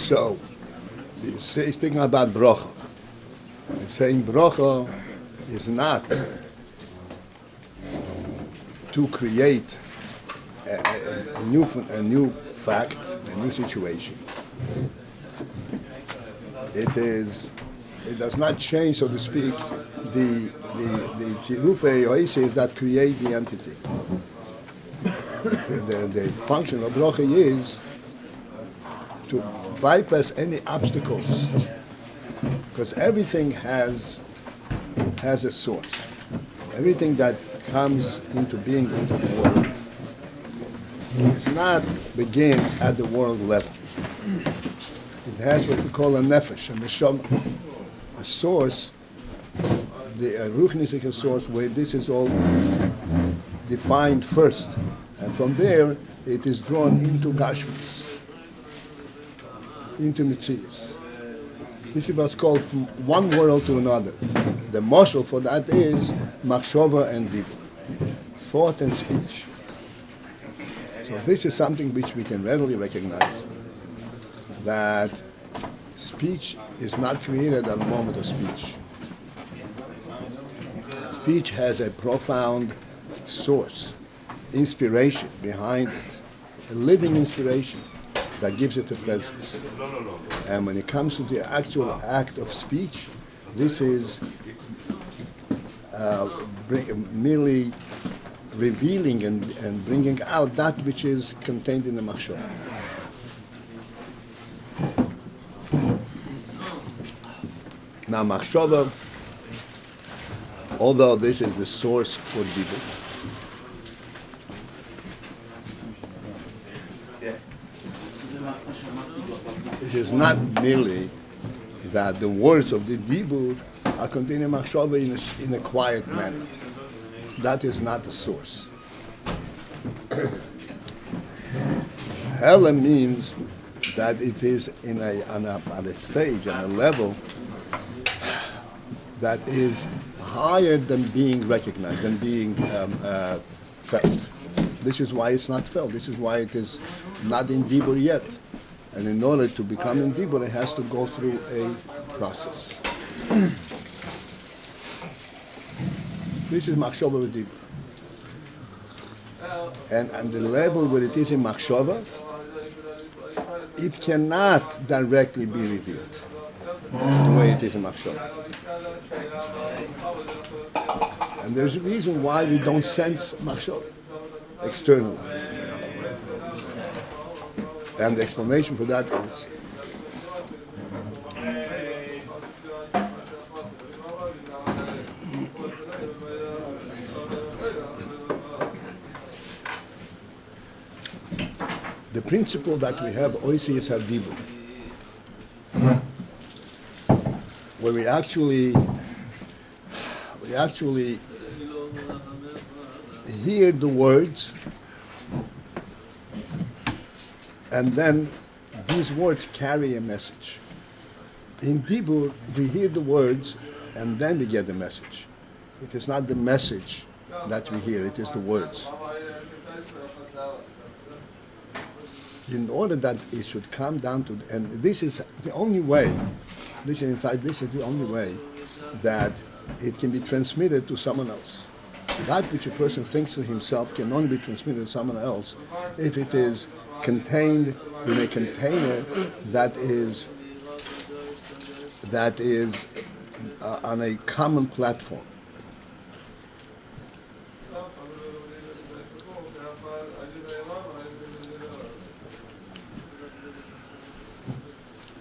So, speaking about bracha, saying bracha is not to create a new fact, a new situation. It does not change, so to speak, the tzirufei oises that create the entity. The function of bracha is to bypass any obstacles, because everything has a source. Everything that comes into being into the world does not begin at the world level. It has what we call a nefesh, a neshama, a source, a ruchnistic source where this is all defined first, and from there it is drawn into gashmis, into mitzias. This is what's called from one world to another. The mashal for that is machshava and dibur, thought and speech. So this is something which we can readily recognize, that speech is not created at the moment of speech. Speech has a profound source, inspiration behind it, a living inspiration that gives it a presence. And when it comes to the actual act of speech, this is merely revealing and bringing out that which is contained in the machshava. Now machshava, although this is the source for dibur, it is not merely that the words of the dibur are contained in machshava in a quiet manner. That is not the source. Hela means that it is on a stage, on a level that is higher than being recognized, than being felt. This is why it's not felt. This is why it is not in dibur yet. And in order to become in dibur, it has to go through a process. This is machshava with dibur. And the level where it is in machshava, it cannot directly be revealed the way it is in machshava. And there's a reason why we don't sense machshava externally. And the explanation for that is the principle that we have oisius hadibur, where we actually hear the words, and then these words carry a message. In dibur, we hear the words, and then we get the message. It is not the message that we hear. It is the words. In order that it should come down to, and this is the only way, this is the only way that it can be transmitted to someone else. That which a person thinks to himself can only be transmitted to someone else if it is contained in a container that is on a common platform.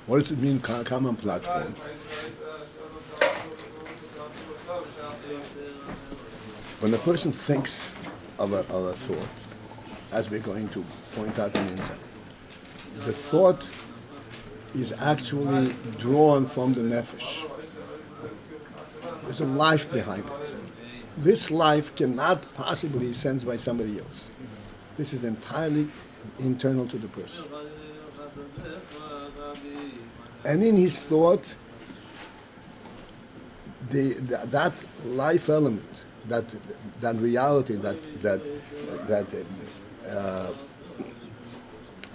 What does it mean, common platform? When a person thinks of a thought, as we're going to point out in inside, the thought is actually drawn from the nefesh. There's a life behind it. This life cannot possibly be sensed by somebody else. This is entirely internal to the person. And in his thought, that life element, that reality, that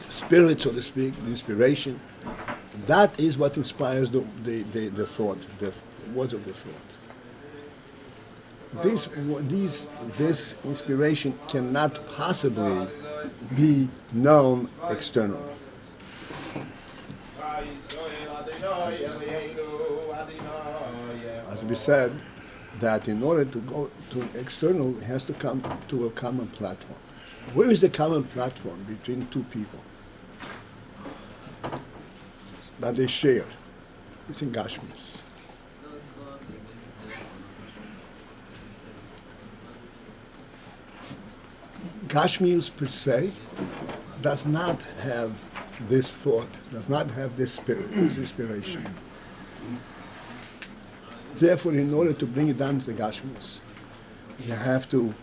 spirit, so to speak, the inspiration, that is what inspires the thought, the words of the thought. This inspiration cannot possibly be known externally. As we said, that in order to go to external, it has to come to a common platform. Where is the common platform between two people that they share? It's in Gashmis. Gashmius per se does not have this thought, does not have this spirit, this inspiration. Therefore, in order to bring it down to the Gashmius, you have to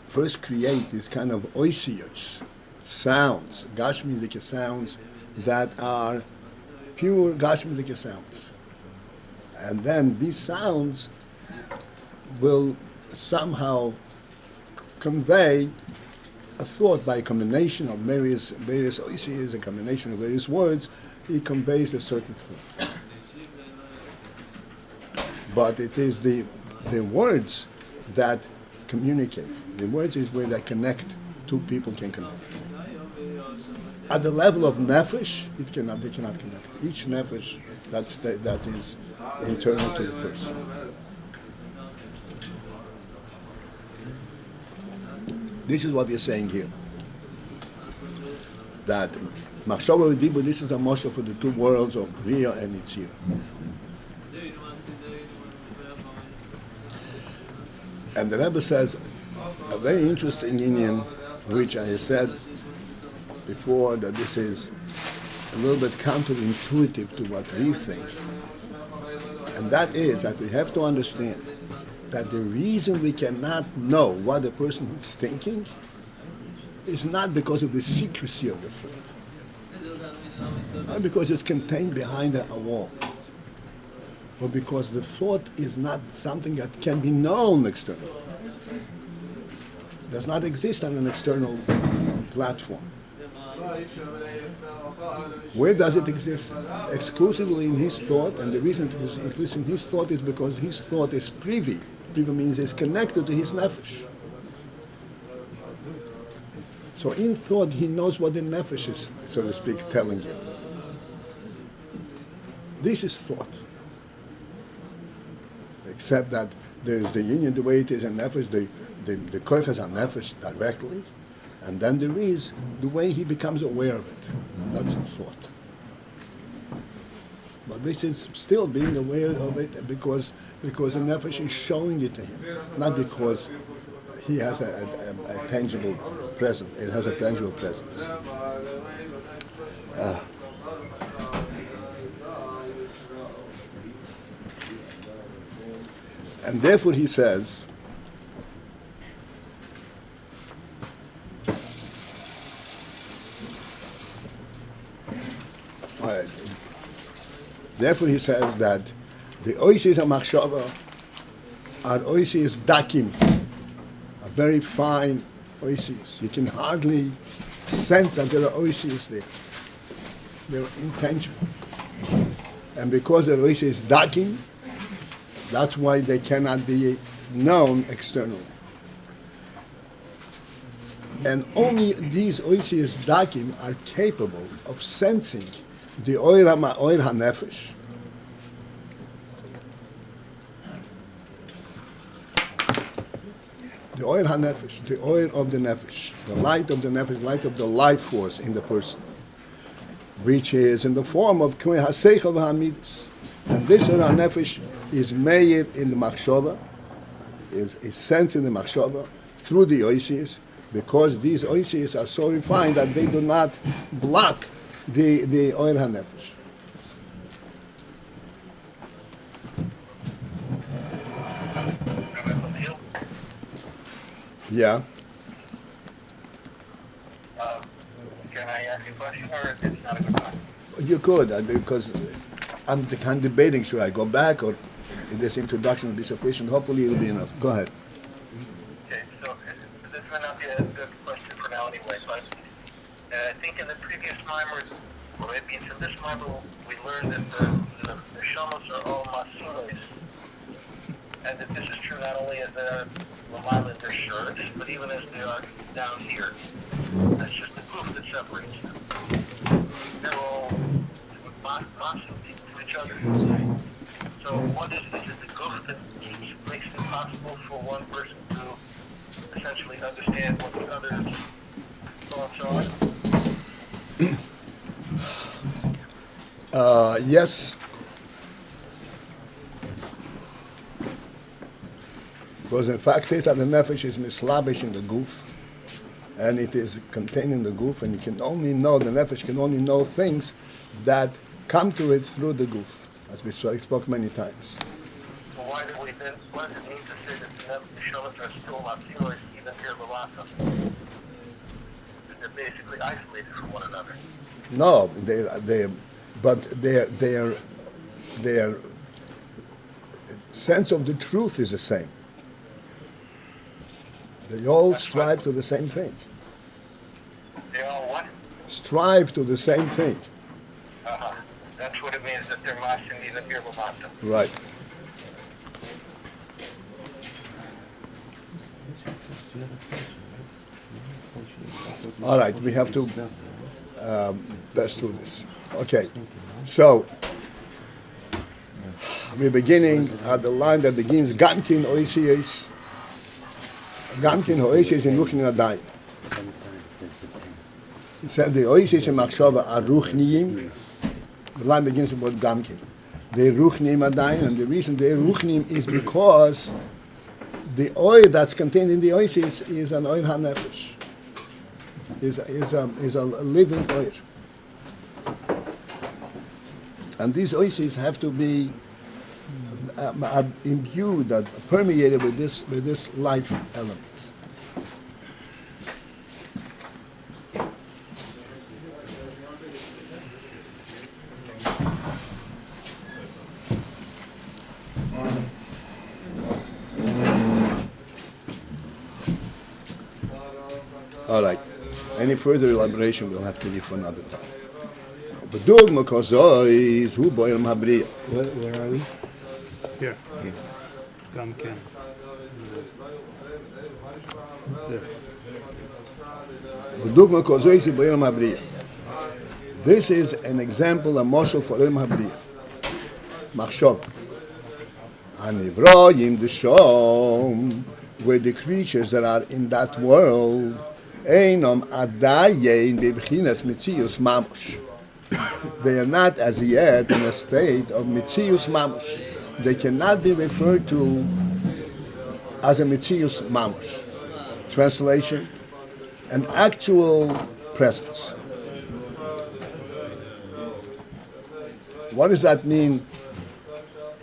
first create this kind of oisiyos, sounds, Gashmius sounds that are pure Gashmius sounds. And then these sounds will somehow convey a thought by a combination of various oisiyos, a combination of various words. It conveys a certain thought. But it is the words that communicate. The words is where they connect. Two people can connect. At the level of nefesh, they cannot connect. Each nefesh, that is internal to the person. This is what we are saying here. That machshava v'dibur, this is a mashal for the two worlds of briyah and yetzirah. And the Rebbe says a very interesting inyan, which I said before that this is a little bit counterintuitive to what we think. And that is that we have to understand that the reason we cannot know what a person is thinking is not because of the secrecy of the thought, not because it's contained behind a wall, but because the thought is not something that can be known externally. It does not exist on an external platform. Where does it exist? Exclusively in his thought, and the reason it exists in his thought is because his thought is privy. Privy means it's connected to his nefesh. So in thought, he knows what the nefesh is, so to speak, telling him. This is thought. Except that there is the union, the way it is in nefesh, the koiches are nefesh directly, and then there is the way he becomes aware of it. That's a thought. But this is still being aware of it because the nefesh is showing it to him, not because he has a tangible presence. It has a tangible presence. And therefore he says, that the oisis hamachshava are oisius dakim, a very fine oisius. You can hardly sense that there are oisius there. They're intangible. And because they're oisius dakim, that's why they cannot be known externally. And only these oisius dakim are capable of sensing the oir hanefesh. The oir hanefesh, the oir of the nefesh, the light of the nefesh, light of the life force in the person, which is in the form of k'mei haseichel v'hamidus. And this oir hanefesh is made in the machshava, is sensed in the machshava through the oisius, because these oisius are so refined that they do not block the oir hanefesh. Yeah. Can I ask you a question, or is it not a good time? You could, because I'm debating, should I go back, or this introduction will be sufficient? Hopefully it'll be enough. Go ahead. Okay, so this may not be a good question for now anyway, but I think in the previous mimers, or maybe into this mimer, we learned that the shamas are all masulis, and that this is true not only as they're Lamala in their shirts, but even as they are down here. That's just the goof that separates them. They're all masu to each other. So what is it the goof that makes it possible for one person to essentially understand what the other's thoughts are? Yes. Because in fact is that the nefesh is mislabish in the goof, and it is contained in the goof, and you can only know, the nefesh can only know things that come to it through the goof, as we spoke many times. So why do we then, what does it mean to say that the shamas are still masilos even here lavasa? They're basically isolated from one another. No, their sense of the truth is the same. They all strive to the same thing. They all what? Strive to the same thing. That's what it means that they're masim even here lavasa. Right. All right, we have to best through this. Okay, so we're beginning at the line that begins Gamkin Oisies. Gamkin Oisies in looking at Ayin. He said the Oisies in Machshava are Ruchniim. The line begins with Gamkin. They're Ruchniim Ayin, and the reason they're Ruchniim is because the oil that's contained in the oisies is an oil hanefesh. Is a living oil. And these oisies have to be are imbued, permeated with this life element. All right. Any further elaboration we'll have to leave for another time. B'dugma kozois hu boil mabriya. Where are we? Here. Gamken. B'dugma kozois hu boil mabriya. This is an example, a moshel for il mabriya. Machshov. Hanivroyim d'shom, where the creatures that are in that world. Einam adayin b'bchinas mitzius mamush. They are not as yet in a state of mitzius mamush. They cannot be referred to as a mitzius mamush. Translation: an actual presence. What does that mean?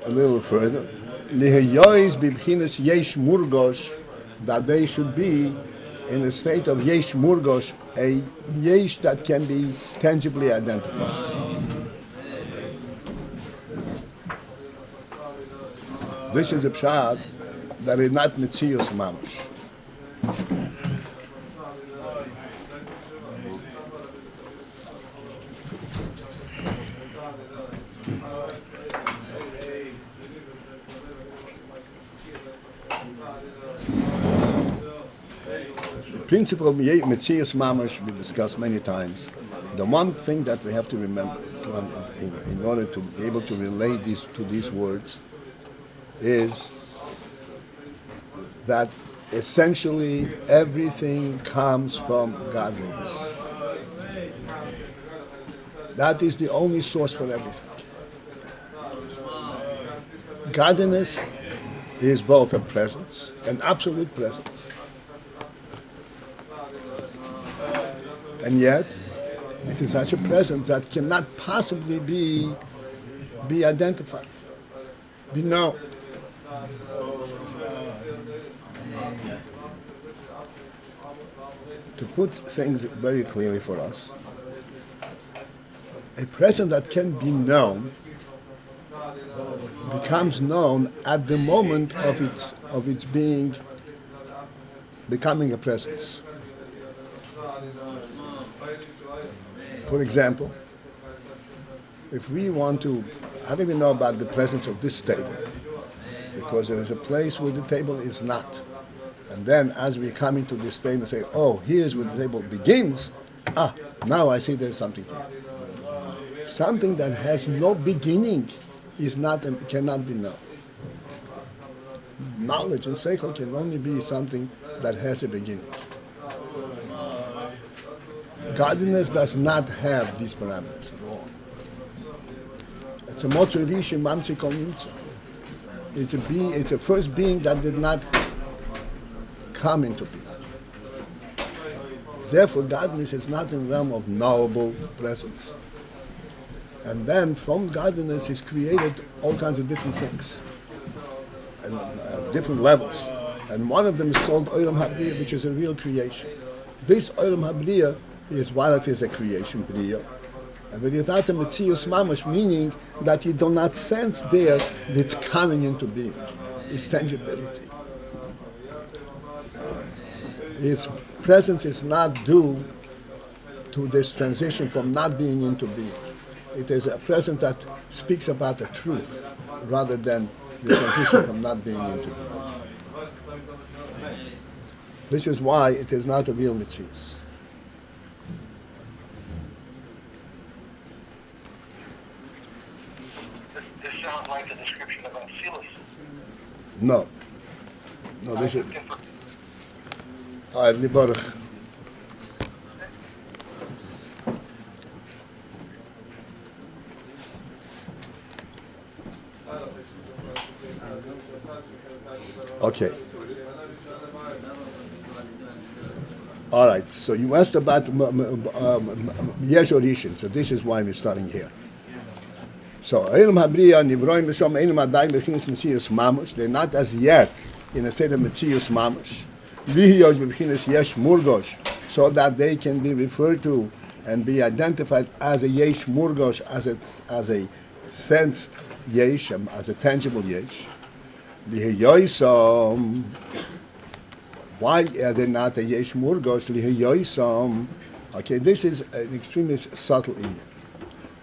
A little further. Lihayois b'bchinas yesh murgosh, that they should be in a state of yesh murgosh, a yesh that can be tangibly identified. This is the pshat that is not Metzius Mamash. The principle of Metzius Mamash we discussed many times. The one thing that we have to remember in order to be able to relate these words is that essentially everything comes from godliness. That is the only source for everything. Godliness is both a presence, an absolute presence, and yet it is such a presence that cannot possibly be identified, be known. To put things very clearly for us, a presence that can be known becomes known at the moment of its being, becoming a presence. For example, if we want to, how do we know about the presence of this table? Because there is a place where the table is not. And then as we come into this table and say, oh, here's where the table begins, now I see there's something here. Something that has no beginning is not and cannot be known. Knowledge and seichel can only be something that has a beginning. Godliness does not have these parameters at all. It's a motorish mamsi kol nimtza. It's a first being that did not come into being. Therefore, godliness is not in the realm of knowable presence. And then from godliness is created all kinds of different things and different levels. And one of them is called Olam HaBriyah, which is a real creation. This Olam HaBriyah is, while it is a creation, briyah, and it is not a Metzius Mamash, meaning that you do not sense there that it's coming into being. Its tangibility. Its presence is not due to this transition from not being into being. It is a presence that speaks about the truth rather than the transition from not being into being. This is why it is not a real Metzius. This sounds like a description of Atzilus. No, this is. All right, Liborach. Okay. All right. So you asked about Yesh or Rishon. So this is why we're starting here. So Olam HaBriyah Nivroim B'Shom Einam Adai B'Chinas Metzius Mamash. They're not as yet in a state of Metzius Mamash. Lihiyos B'Chinas Yesh Murgosh, so that they can be referred to and be identified as a Yesh Murgosh, as a sensed Yesh, as a tangible Yesh. Lihiyosom. Why are they not a Yesh Murgosh? Lihiyosom. Okay, this is an extremely subtle image.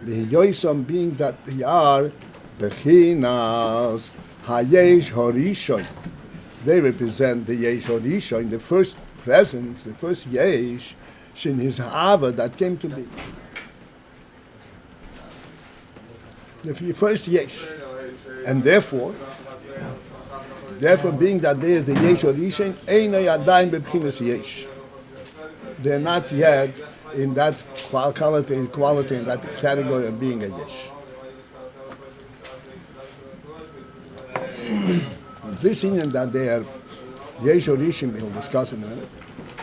Lihiyosom being that they are Bechinas Hayesh Horishon. They represent the Yesh Horishon, the first presence, the first Yesh, Shin his Hava that came to be. The first Yesh. And therefore being that there is the Yesh Horishon, Einay Adayim B'Bchinas Yesh. They're not yet in that quality, in that category of being a Yesh. This Indian that they are Yesh Horishon, we'll discuss in a minute.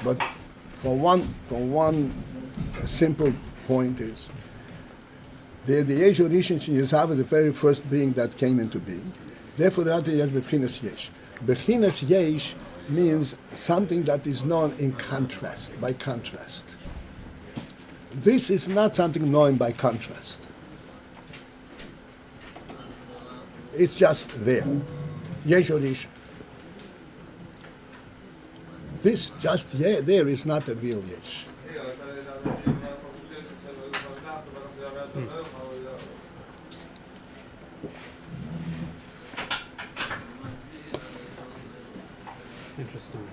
But for one simple point is the Yesh Horishon Yishav is the very first being that came into being. Therefore, that is Bechinas Yesh. Bechinas Yesh means something that is known in contrast, by contrast. This is not something known by contrast. It's just there. Yesh Horishon. this just there is not a real yesh. Interesting.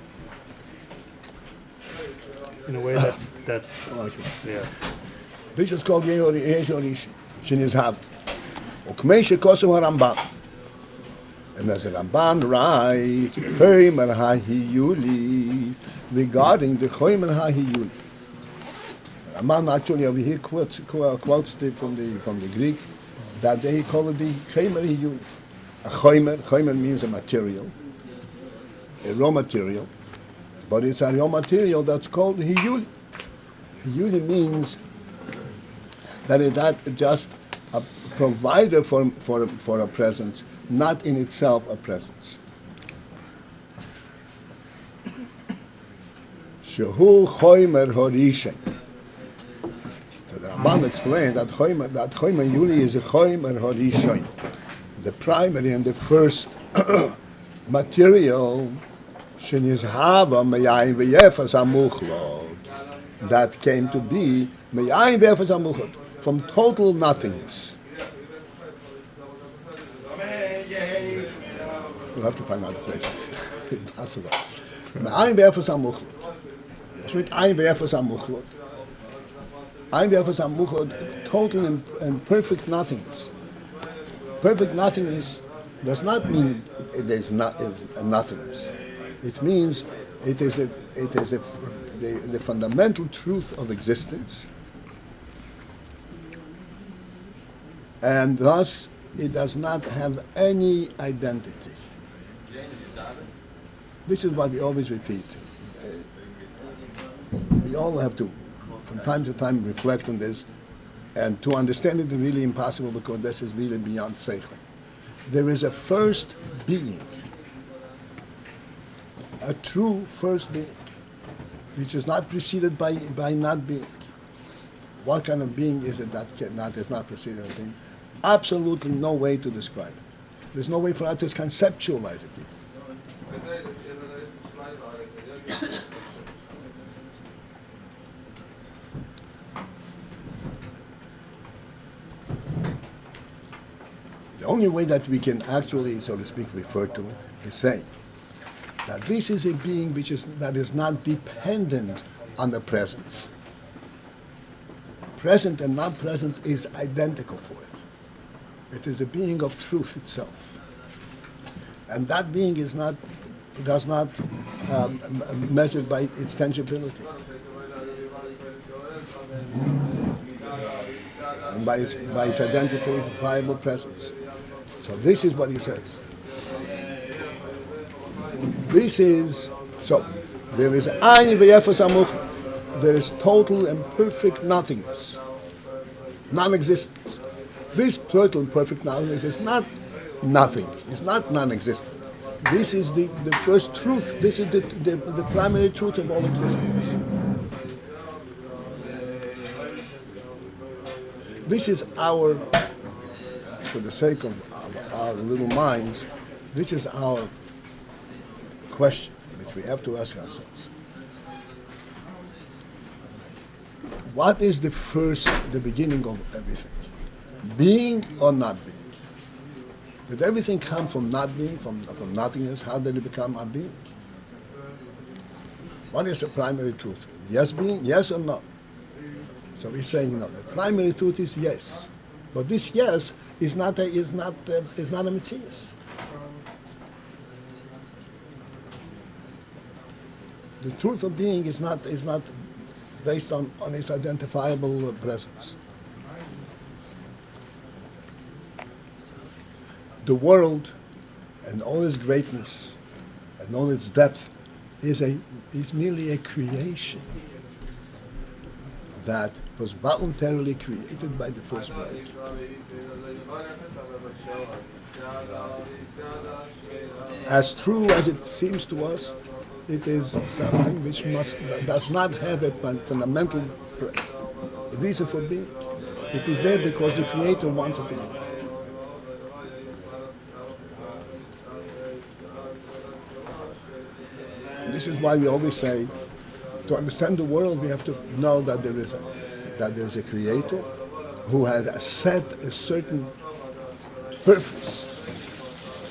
In a way that yeah. This is called yesh orish shenizhav. Ukmei shekosu harambam. And as the Ramban writes, Chomer HaHiyuli, regarding the Chomer HaHiyuli. Ramban actually over here quotes it from the Greek, that they call it the Chomer HaHiyuli. A Chomer means a material, a raw material, but it's a raw material that's called Hiyuli. Hiyuli means that it's not just a provider for a presence, not in itself a presence. Shehu chomer horishen. So the Rambam explained that chomer yuli is a chomer horishen, the primary and the first material shenizhava meyayin v'yefas hamuchlot, that came to be meyayin v'yefas hamuchlot, from total nothingness. We'll have to find out places. Impossible. Ayin v'efes hamuchlot. It's with ayin v'efes hamuchlot. Ayin v'efes hamuchlot, total and perfect nothingness. Perfect nothingness does not mean it is not a nothingness. It means it is the fundamental truth of existence, and thus it does not have any identity. This is what we always repeat. We all have to, from time to time, reflect on this, and to understand it is really impossible because this is really beyond seichel. There is a first being, a true first being, which is not preceded by not being. What kind of being is it that is not preceded by being? Absolutely no way to describe it. There's no way for us to conceptualize it even. The only way that we can actually, so to speak, refer to it is saying that this is a being that is not dependent on the presence. Present and not present is identical for it. It is a being of truth itself, and that being does not measured by its tangibility, and by its identifiable presence. So this is what he says. There is ayin v'yefes hamuchlot. There is total and perfect nothingness, non-existence. This total and perfect nothingness is not nothing. It's not non-existent. This is the first truth. This is the primary truth of all existence. This is our, for the sake of our little minds, this is our question which we have to ask ourselves. What is the beginning of everything? Being or not being? Did everything come from not being, from nothingness? How did it become a being? What is the primary truth? Yes being, yes or no? So we're saying no. The primary truth is yes, but this yes is not a mitzvah. The truth of being is not based on its identifiable presence. The world and all its greatness and all its depth is merely a creation that was voluntarily created by the first break. As true as it seems to us, it is something which does not have a fundamental reason for being. It is there because the Creator wants it to be. This is why we always say, to understand the world, we have to know that there is a creator who had set a certain purpose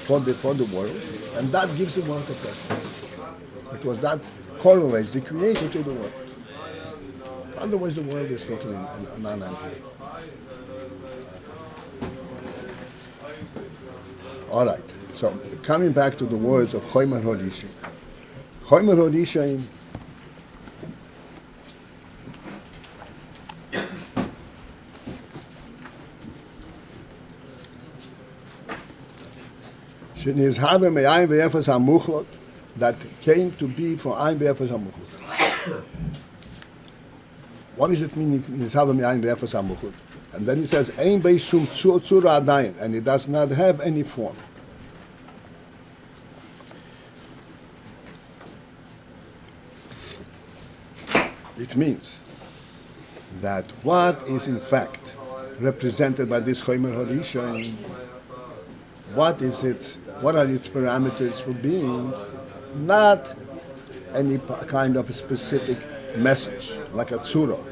for the world, and that gives the world a presence. Because that correlates the creator to the world. Otherwise, the world is totally a non-entity. All right. So coming back to the words of Chomer Horishain. Chomer Horishain that came to be for Ayin Be'efes HaMuchlut. What does it mean? And then he says, AyinBase Shum Tzura Adayin, and it does not have any form. It means that what is in fact represented by this Chomer Horishain, what are its parameters for being? Not any kind of a specific message, like a tzura,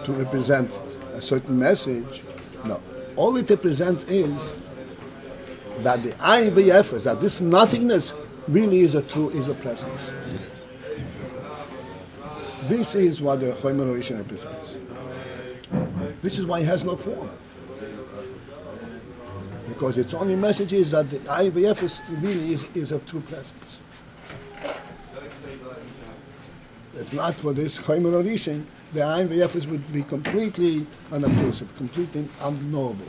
to represent a certain message. No. All it represents is that the Ayin V'Yefes, that this nothingness really is a presence. This is what the Chomer Horishain represents. This is why it has no form. Because its only message is that the Ayin V'Yefes really is a true presence. If not for this Chomer Horishain, the Ayin V'Yefes would be completely unobtrusive, completely unknowable.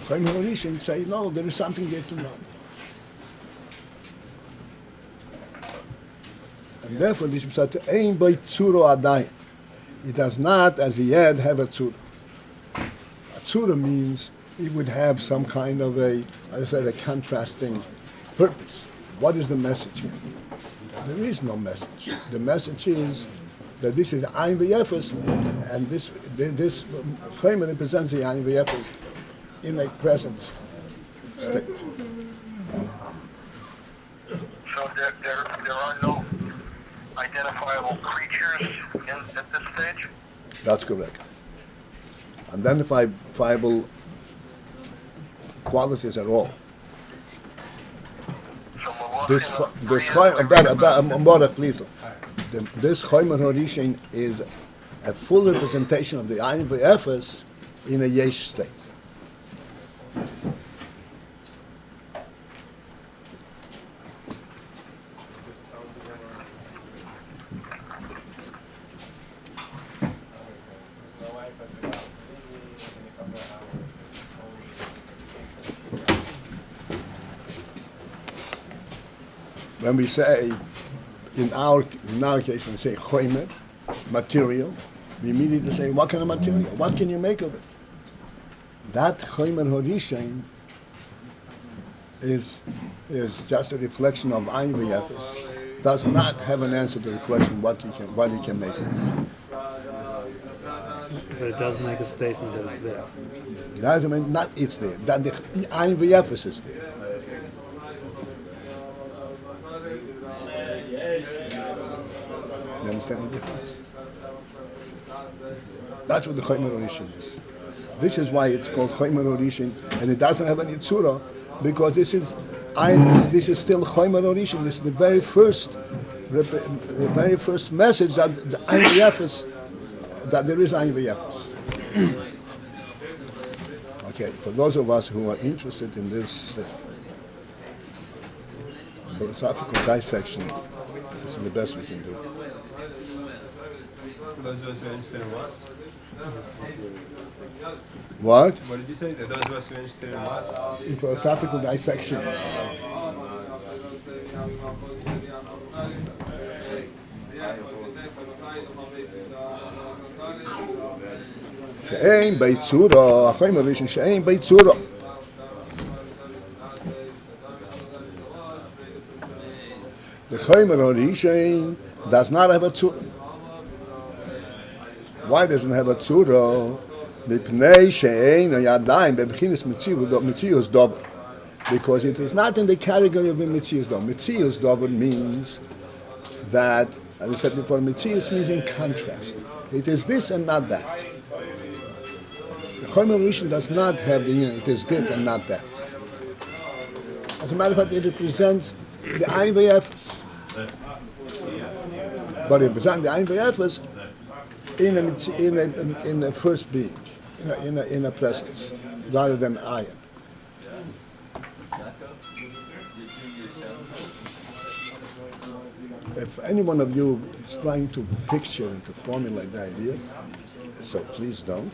Chomer Horishain say, no, there is something there to know. And therefore, this is said to AyinBase Tzura Adayin. It does not, as yet, have a tzura. A tzura means it would have some kind of a contrasting purpose. What is the message here? There is no message. The message is that this is Ayin V'Yefes, and this Chomer represents the Ayin V'Yefes in a present state. So there are no identifiable creatures at this stage? That's correct. Identifiable qualities at all. This Chomer Horishain is a full representation of the Ayin V'Yefes in a yesh state. When we say, in our case, when we say chomer, material, we immediately say, what kind of material? What can you make of it? That Chomer Horishain is just a reflection of Ayin V'Yefes. Does not have an answer to the question what you can make of it. But it does make a statement that it's there. It doesn't mean not it's there. That the Ayin V'Yefes is there. You understand the difference? That's what the Chomer Horishain is. This is why it's called Chomer Horishain, and it doesn't have any tzura, because this is still Chomer Horishain. This is the very first message that the Ayin V'Yefes, that there is Ayin V'Yefes. Okay, for those of us who are interested in this philosophical dissection, this is the best we can do. Those of us who are interested in what? What? What did you say? That those of us who are interested in what? In philosophical dissection. שאין בית צורה, החיים הראשון שאין בית צורה. The Chomer Horishain does not have a tzura. Why doesn't it have a tzura? Mipnei she'ein yadayim bebchinas mitzius dober. because it is not in the category of a Metzius Dover. Metzius Dover means that, as I said before, Metzius means in contrast. It is this and not that. The Chomer Rishon does not have the union, it is this and not that. As a matter of fact, it represents the Ayin V'Efes. But it represents the Ayin V'Efes in a first being, in a presence, rather than Ayin. If any one of you is trying to picture and to formulate the idea, so please don't.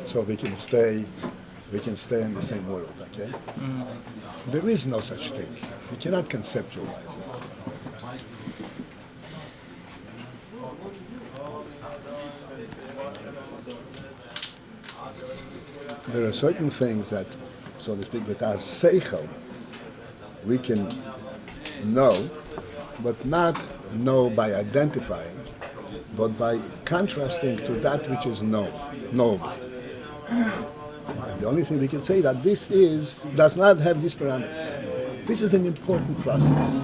So we can stay in the same world, okay? There is no such thing. You cannot conceptualize it. There are certain things that, so to speak, with our seichel, we can know, but not know by identifying, but by contrasting to that which is knowable. And the only thing we can say that this does not have these parameters. This is an important process.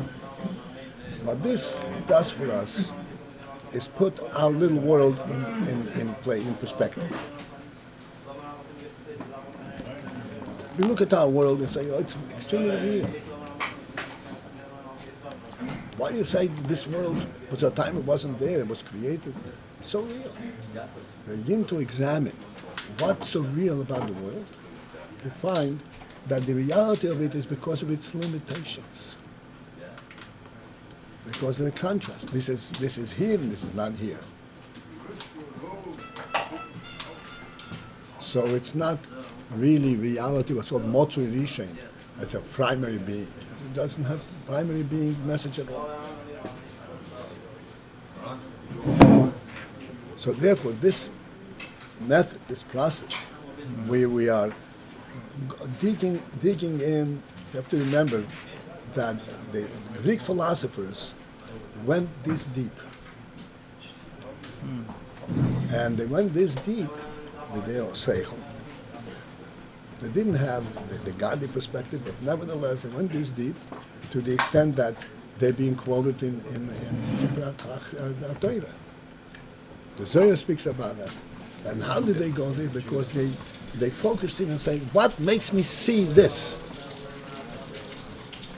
What this does for us is put our little world in play, in perspective. We look at our world and say, oh, it's extremely real. Why you say this world was a time it wasn't there, it was created? It's so real. We begin to examine what's so real about the world. We find that the reality of it is because of its limitations. Because of the contrast. This is here and this is not here. So it's not really reality, what's called Motzui Rishain. It's a primary being. It doesn't have primary being message at all. So therefore, this method, this process, where we are digging in, you have to remember that the Greek philosophers went this deep. And they went this deep with their seichel. They didn't have the godly perspective, but nevertheless they went this deep to the extent that they're being quoted in Sifrat Torah. The Zohar speaks about that. And how did they go there? Because they focused in and saying, what makes me see this?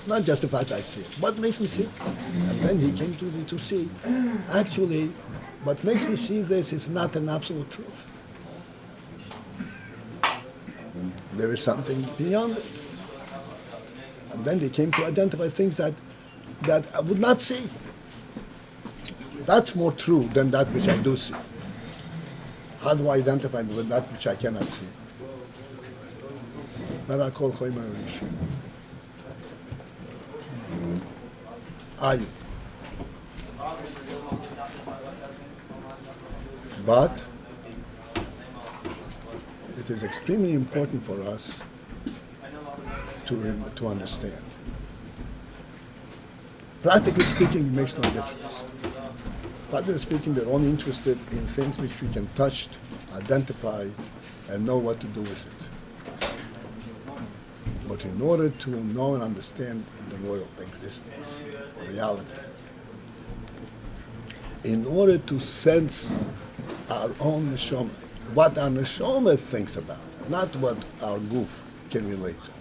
Not just the fact I see it. What makes me see it? And then he came to see, actually, what makes me see this is not an absolute truth. There is something beyond it. And then they came to identify things that I would not see. That's more true than that which I do see. How do I identify with that which I cannot see? That I call Chomer Rishon. Ayin. But it is extremely important for us to understand. Practically speaking, it makes no difference. Practically speaking, we're only interested in things which we can touch, identify, and know what to do with it. But in order to know and understand the world, existence, reality, in order to sense our own neshama, what our neshama thinks about, not what our goof can relate to.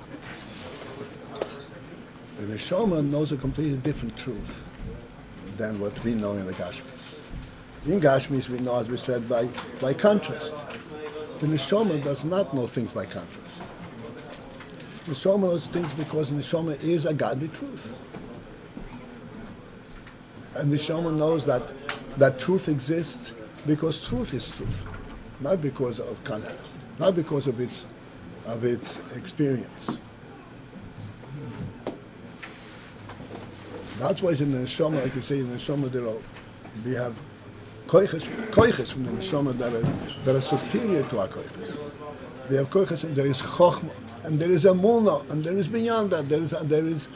The neshama knows a completely different truth than what we know in the Gashmis. In Gashmis we know, as we said, by contrast. The neshama does not know things by contrast. The neshama knows things because the neshama is a godly truth. And the neshama knows that truth exists because truth is truth, not because of contrast, not because of its experience. That's why in the neshama, like you say, in the neshama we have koiches from the neshama that are superior to our koiches. We have koiches, and there is chokhmah, and there is emunah, and there is beyond that. There is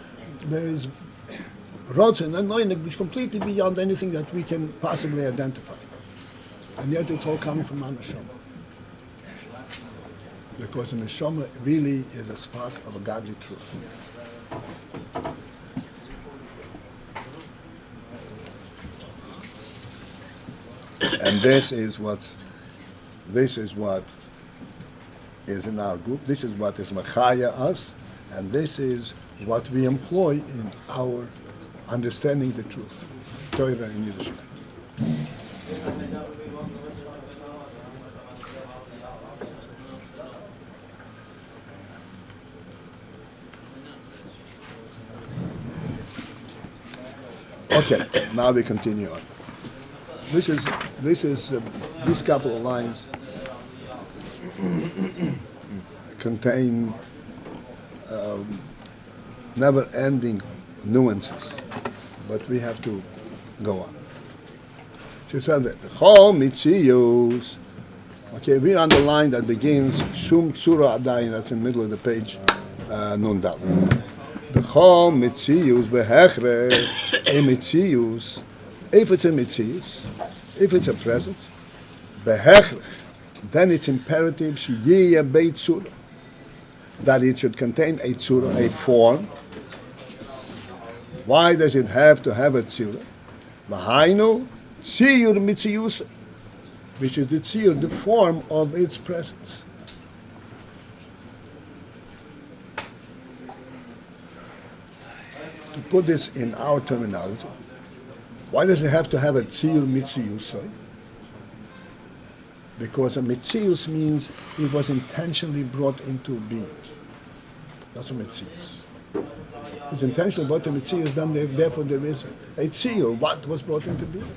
rotzen and noinik, which is completely beyond anything that we can possibly identify. And yet it's all coming from our neshama. Because the neshama really is a spark of a godly truth. And this is what is in our group. This is what is machaya us, and this is what we employ in our understanding the truth. Torah in Yiddishkeit. Okay, now we continue on. These couple of lines contain never-ending nuances, but we have to go on. She said that the whole mitziyus. Okay, we're on the line that begins Shum Tzura Adayin. That's in the middle of the page, Nun Dal. The whole mitziyus behechrech a mitziyus. If it's a mitziyus, if it's a presence, behechrech, then it's imperative sheyeh beit tzura, that it should contain a tzura, a form. Why does it have to have a tzura? V'hainu tziyur mitziyus, which is the tziyur, the form of its presence. To put this in our terminology, why does it have to have a tziyur mitziyus? Because a mitziyus means it was intentionally brought into being. That's a mitziyus. It's intentionally brought into mitziyus, then therefore there is a tziyur. What was brought into being?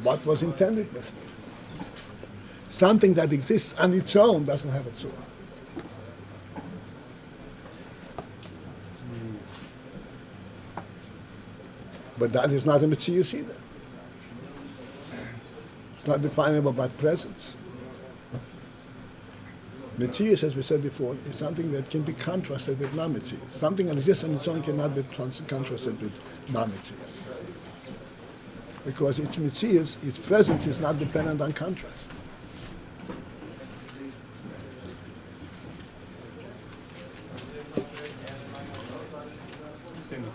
What was intended with it? Something that exists on its own doesn't have a tziyur. But that is not a mitziyus either. It's not definable by presence. Mitziyus, as we said before, is something that can be contrasted with non-mitziyus. Something that exists on its own cannot be contrasted with non-mitziyus. Because its mitziyus, its presence is not dependent on contrast.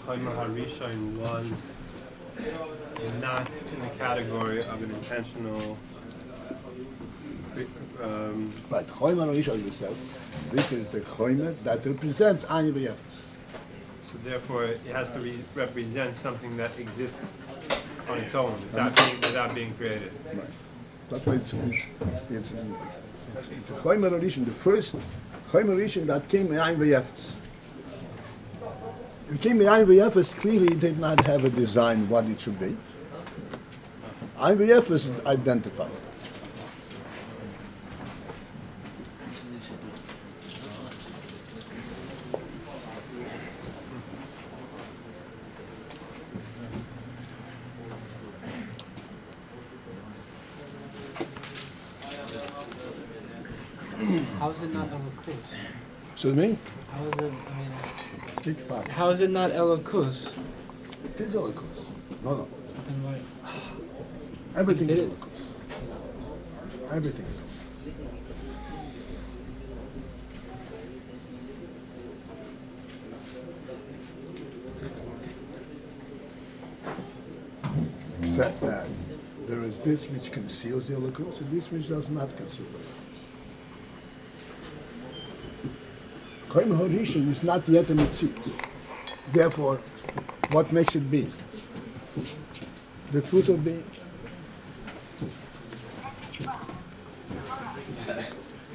Chaimer HaRishon was not in the category of an intentional. Right, Chaimer HaRishon, you said, this is the Chaimer that represents AyinBase. So therefore, it has to represent something that exists on its own, without being created. Right. That's why it's a Chaimer HaRishon, the first Chaimer HaRishon that came in AyinBase. It came in AyinBase, clearly it did not have a design what it should be. AyinBase is identified. How is it not elokus? Excuse me? How is it, Speak Spanish. how is it not elokus? It is elokus. No. And why? Everything is It is. elokus. Everything is elokus. Except that there is this which conceals the elokus and this which does not conceal the elokus. Chaimer HaRishon is not yet a mitzvah. Therefore, what makes it be? The truth of being.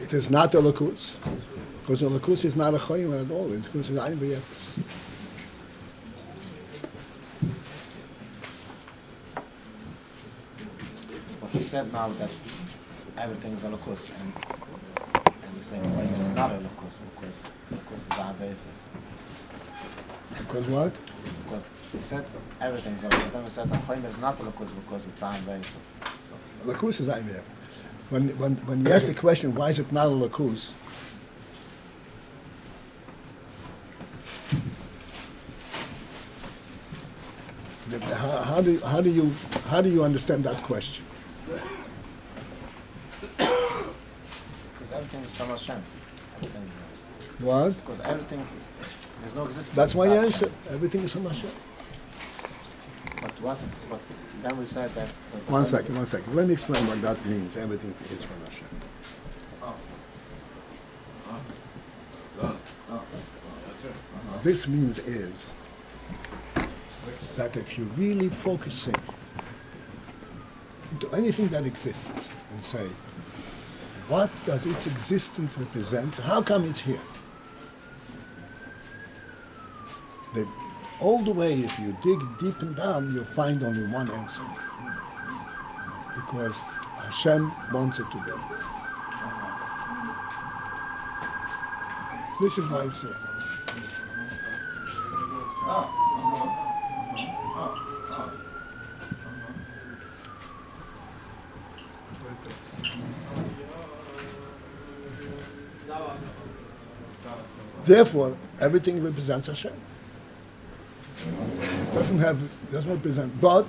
It is not elokus, because elokus is not a chaimer at all. Elokus is AyinBase. But you said now that everything is elokus, and you say it's not elokus because is AyinBase. Because what? Because you said everything is elokus, then you said the Chaimer is not elokus because it's AyinBase. So Elokus is AyinBase. When you ask the question, why is it not a elokus? How do you understand that question? everything is from Hashem. Everything is What? because everything, there's no existence. That's why I without answered. Hashem. Everything is from Hashem. But then we said that. One second. Let me explain what that means. Everything is from Hashem. This means is that if you're really focusing into anything that exists and say, what does its existence represent? How come it's here? All the way, if you dig deep and down, you'll find only one answer. Because Hashem wants it to be. This is why it's here. Therefore, everything represents Hashem. Doesn't represent. But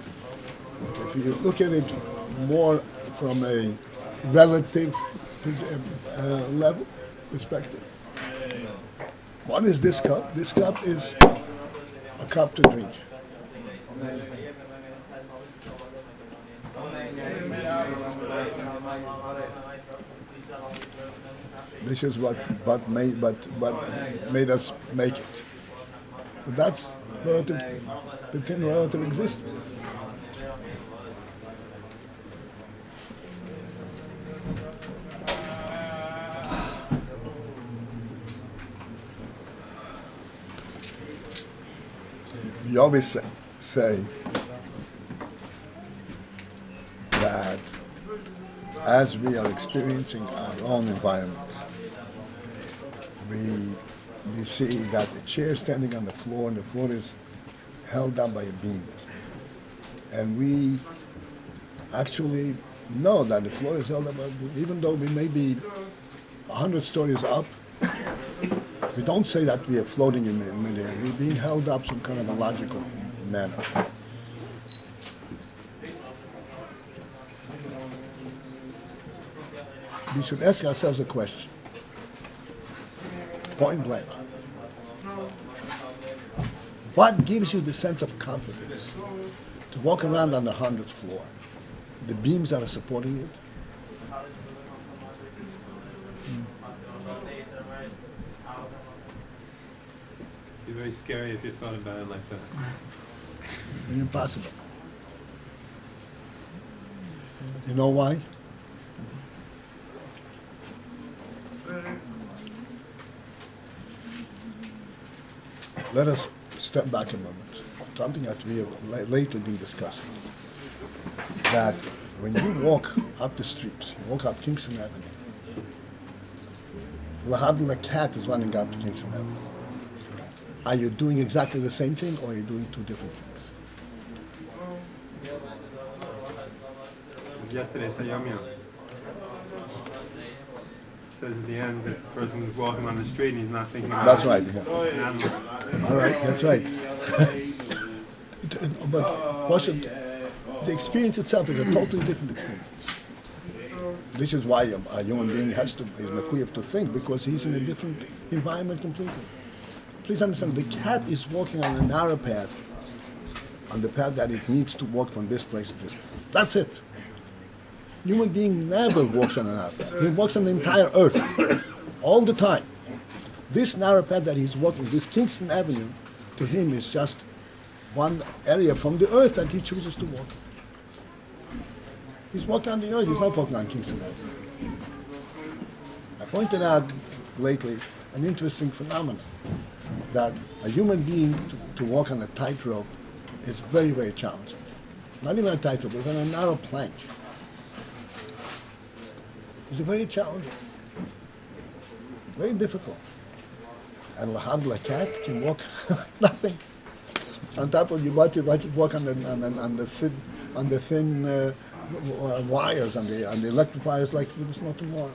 if you look at it more from a relative level perspective, what is this cup? This cup is a cup to drink. This is what made us make it. But that's relative, within relative existence. We always say that as we are experiencing our own environment, we see that the chair is standing on the floor and the floor is held up by a beam. And we actually know that the floor is held up by a beam, even though we may be 100 stories up. We don't say that we are floating in midair. We're being held up some kind of a logical manner. We should ask ourselves a question, point blank. What gives you the sense of confidence to walk around on the 100th floor? The beams that are supporting it? It'd be very scary if you thought about it like that. Impossible. You know why? Let us step back a moment. Something that we have lately been discussing. That when you walk up the street, you walk up Kingston Avenue, a cat is running up Kingston Avenue. Are you doing exactly the same thing, or are you doing two different things? Yesterday's Hayom Yom. Says at the end that the person is walking on the street and he's not thinking about That's right. an animal. All right, that's right. But the experience itself is a totally different experience. This is why a human being is mechuyev to think, because he's in a different environment completely. Please understand, the cat is walking on a narrow path, on the path that it needs to walk from this place to this place. That's it. Human being never walks on a narrow path. He walks on the entire earth, all the time. This narrow path that he's walking, this Kingston Avenue, to him is just one area from the earth that he chooses to walk. He's walking on the earth, he's not walking on Kingston Avenue. I pointed out lately an interesting phenomenon, that a human being to walk on a tightrope is very, very challenging. Not even a tightrope, but on a narrow plank. It's very challenging, very difficult. And a cat can walk nothing. On top of you watch it walk on the thin wires, on the electric wires, like there was no tomorrow.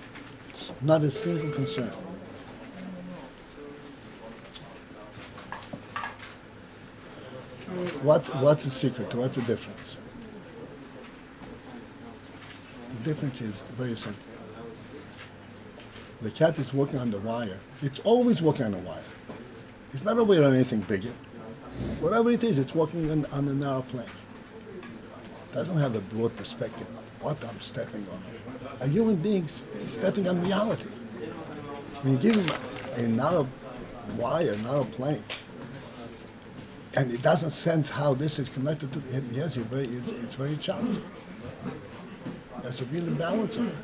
Not a single concern. What's the secret? What's the difference? The difference is very simple. the cat is walking on the wire, it's always walking on a wire. It's not aware of anything bigger. Whatever it is, it's walking on a narrow plane. Doesn't have a broad perspective of what I'm stepping on. A human being is stepping on reality. When you give him a narrow wire, narrow plane, and it doesn't sense how this is connected to it, yes, it's very challenging. There's to really balance on it.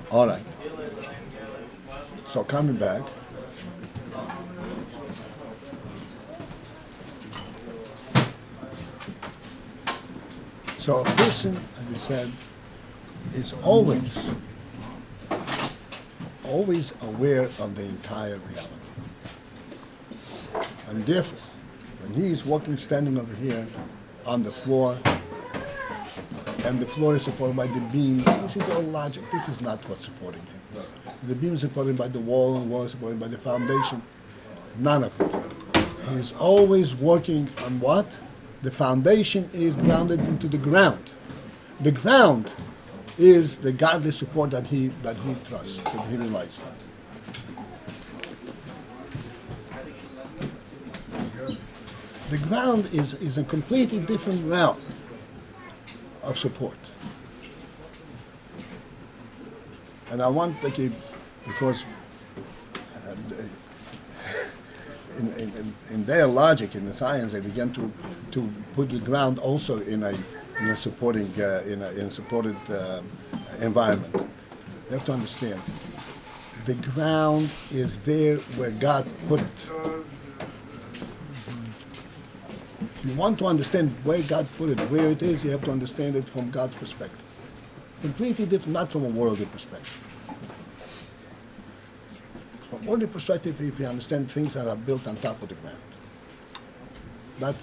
All right. So coming back. So a person, as we said, is always aware of the entire reality. And therefore, when he is walking, standing over here on the floor, and the floor is supported by the beams, this is all logic. This is not what's supporting him. The beam is supported by the wall, and the wall is supported by the foundation. None of it. He is always working on what? The foundation is grounded into the ground. The ground is the godly support that he trusts, that he relies on. The ground is a completely different realm of support. And I want to keep, because in their logic, in the science, they began to put the ground also in a supporting in a supported environment. You have to understand, the ground is there where God put it. If you want to understand where God put it, where it is, you have to understand it from God's perspective. Completely different, not from a worldly perspective. From a worldly perspective, if you understand things that are built on top of the ground,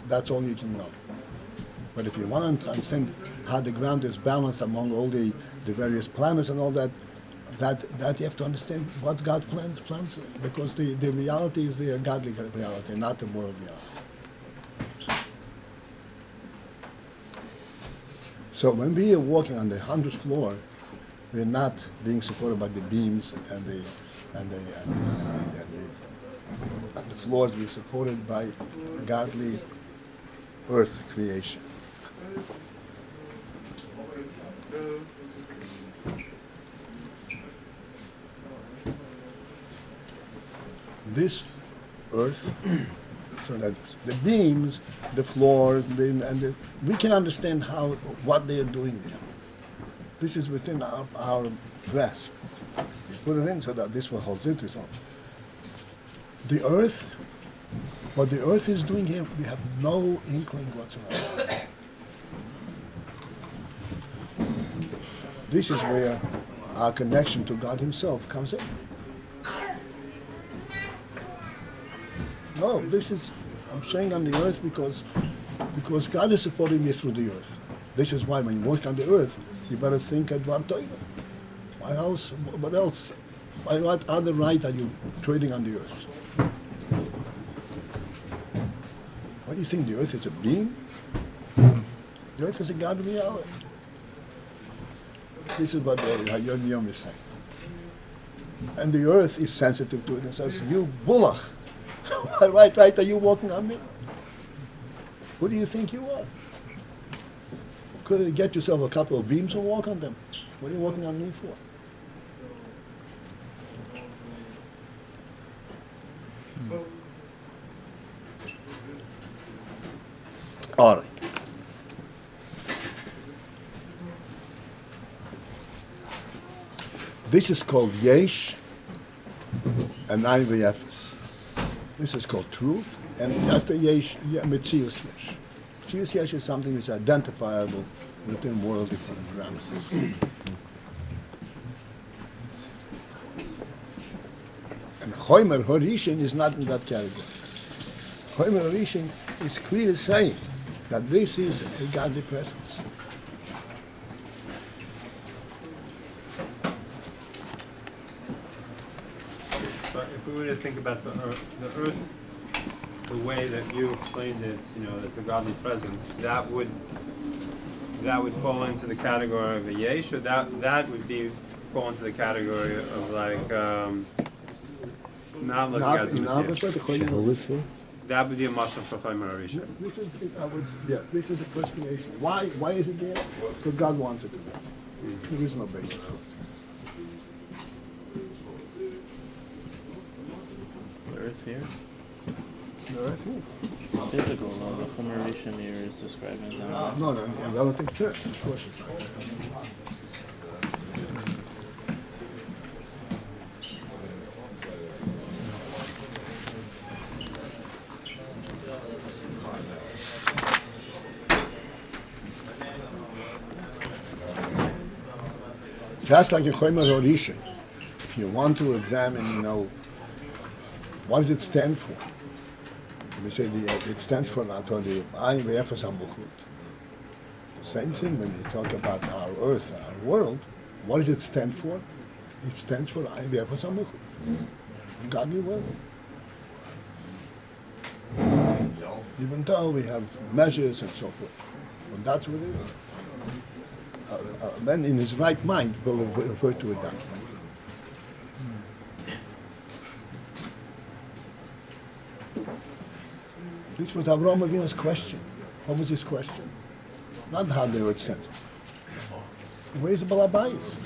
that's all you can know. But if you want to understand how the ground is balanced among all the various planets and all that you have to understand what God plans, because the reality is the godly reality, not the world reality. So when we are walking on the 100th floor, we're not being supported by the beams and the floors. We're supported by godly earth creation. This earth, so that the beams, the floors, we can understand what they are doing there. This is within our grasp. We put it in so that this will hold it on. The earth, what the earth is doing here, we have no inkling whatsoever. This is where our connection to God Himself comes in. No, I'm saying on the earth because God is supporting me through the earth. This is why when you work on the earth, you better think about Torah. What else? By what other right are you trading on the earth? What do you think, the earth is a being? The earth is a God reality. This is what Ayin Yom is saying. And the earth is sensitive to it and says, you bullach. right, are you walking on me? Who do you think you are? Could you get yourself a couple of beams and walk on them? What are you walking on me for? All right. This is called Yesh and Ayin V'Yefes. This is called truth, and that's the Yesh, Metzius Yesh. Metzius Yesh is something which is identifiable within worldly programs. And Chomer Horishin is not in that category. Chomer Horishin is clearly saying that this is a godly presence. But if we were to think about the earth, the way that you explained it, as a godly presence, that would that would fall into the category of a yesh, or that would fall into the category of like not looking as a Messiah. That would be a mashal for Chaymer Arisha. This is, this is the first creation. Why is it there? Because God wants it to be. There is no basis for it. The earth here? The earth here. Physical, though. The Chaymer Arisha here is describing them. No, I don't think sure. Of course it's not. Just like a Chaymer Arisha, if you want to examine, what does it stand for? We say it stands for the Ayin Be'efes HaMuchut. The same thing when you talk about our earth, our world, what does it stand for? It stands for Ayin Be'efes HaMuchut. Godly will. Even though we have measures and so forth. But that's what it is. A man in his right mind will refer to it that way. This was Avraham Avinu's question. What was his question? Not how they were sent. Where is the Balabais?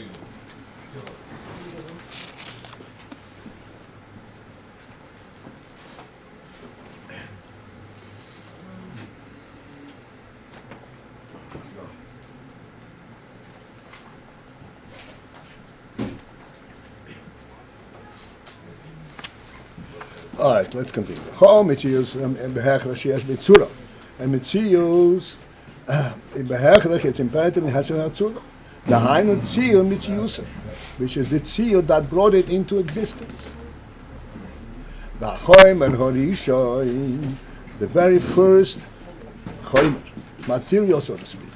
All right, let's continue. Chol mitzius behechrach sheyesh yetzirah, and mitzius behechrach it's imperative it has a yetzirah. The hainu tziyur mitziusa, which is the tziyur that brought it into existence. The choymer horishoin, the very first choymer, material so to speak.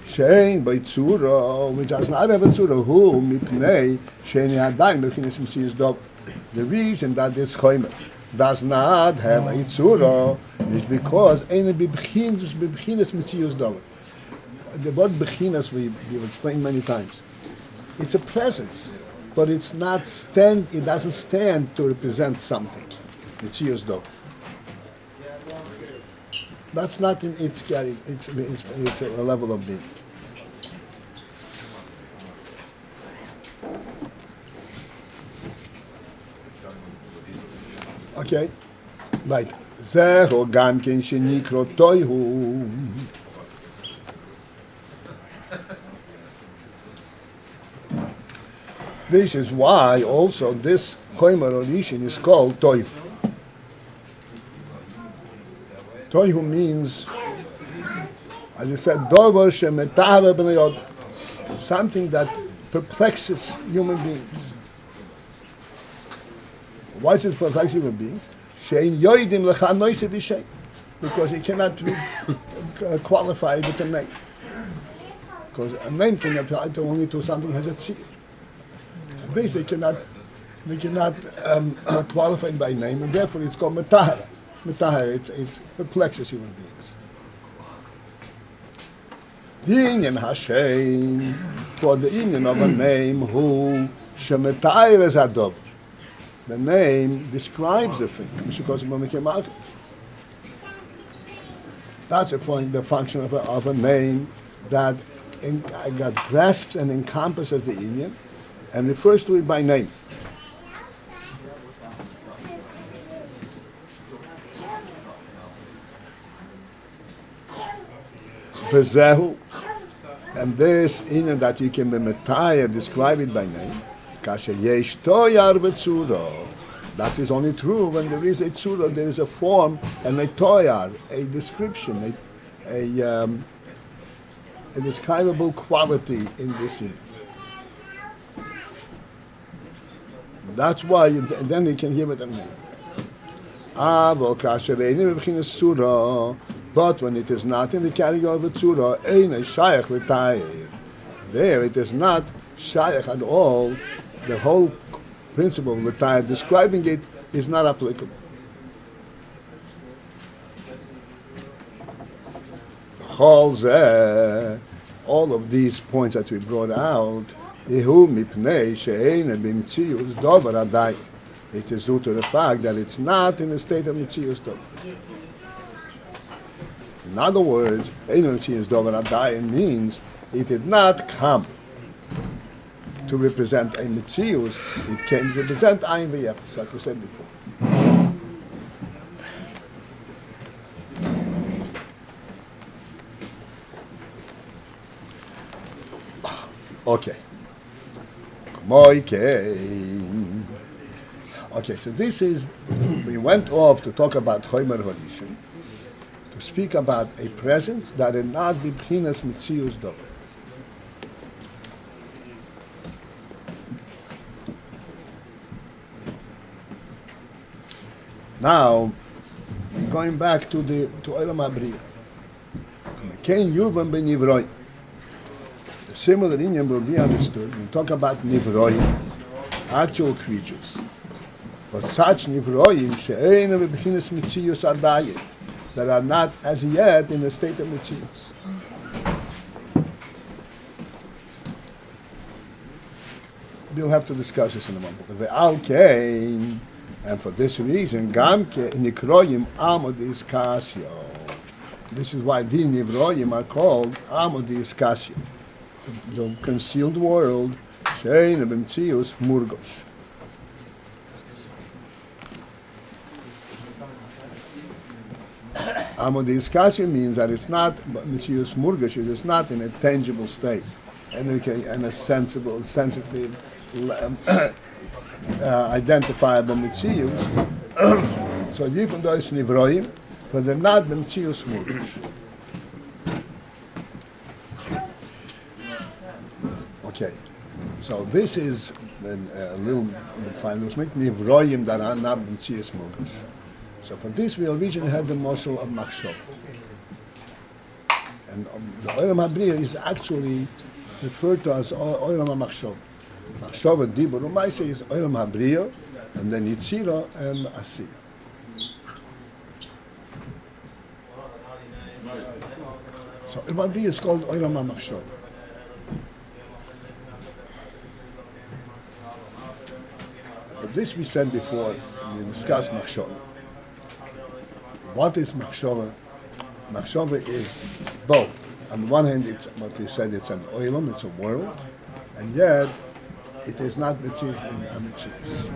Shein by tzura, which does not have a tzura, who mipnei shein yadayim b'chinas mitzius dov. The reason that this choymer does not have a yetzirah is because ain't b'chinas mitzius davar. The word b'chinas we've explained many times. It's a presence, but it's not it doesn't stand to represent something. Mitzius davar. That's not in its a level of being. Okay, right. Zeho gam ken shenikro toihu. This is why also this Chaymer Arisha is called toihu. Toihu means, as you said, dover shemetahve b'nayod, something that perplexes human beings. Why does it perplex human beings? Because he cannot be qualified with a name. Because a name can apply only to something that has a tzir. Basically, they cannot qualify by name, and therefore it's called metahara. Metahara, it perplexes human beings. The Inyan Hashem, for the Inyan of a name, who shemetayr is adob. The name describes the thing. That's the function of a name that grasps and encompasses the Inyan and refers to it by name. V'zehu, and this Inyan that you can be metayr, describe it by name. That is only true when there is a tzura, there is a form and a toyar, a description, a describable quality in this image. That's why then you can give it a name. But when it is not in the category of a tzura, there it is not shaykh at all. The whole principle of Lataya describing it is not applicable. all of these points that we brought out, Ihu mipnei she'ein b'mtzius dover adai. It is due to the fact that it's not in a state of mitzius dover. In other words, ein mitzius dover adai means it did not come to represent a mitzius. It came to represent ayin v'yefes, like we said before. Okay. Okay, so this is, we went off to talk about Chomer Holishim, to speak about a presence that is not b'chinas mitzius dover. Now, going back to Olam HaBriyah. Ken Yuvan ben Nivroim. The similar Indian will be understood when we talk about Nivroim, actual creatures. But such Nivroim she'ein b'chinas mitzius adayim, that are not as yet in the state of mitzius. We'll have to discuss this in a moment. Ve'al kein, and for this reason, gamke nikroyim amodis kasyo. This is why the Nivroim are called amodis kasyo, the concealed world, shein b'mtzius murgosh. Amodis kasyo means that it's not mtzius murgosh. It is not in a tangible state, and a sensible, sensitive, identifiable mitzius. So even though it's nivroim, but they're not mitzius murgosh. Okay, so this is a little fine. Let's make nivroim that are not mitzius murgosh. So for this we originally had the moshel of machshov, and the Olam HaBriyah is actually referred to as Olam HaMachshov. Machshov and Dibur Umaisa is Olam HaBriyah, and then yetzirah and asiyah. So Olam HaBriyah is called Olam HaMachshov. But this we said before, we discussed machshov. What is machshava? Machshava is both. On the one hand, it's what we said, it's an oilam, it's a world, and yet it is not mitzius in amitzius.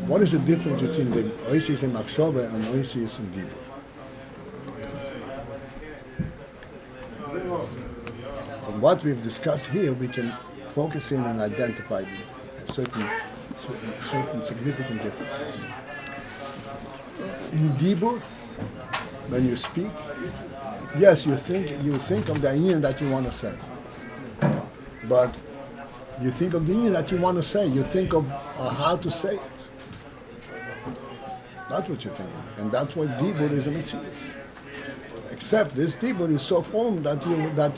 What is the difference between the oasis in machshava and oasis in dibur? From what we've discussed here, we can focus in and identify certain significant differences. In dibur, when you speak, yes, you think of the Ayin that you want to say, but you think of the Ayin that you want to say. You think of how to say it. That's what you're thinking, and that's why dibur is a mitzvah. Except this dibur is so formed that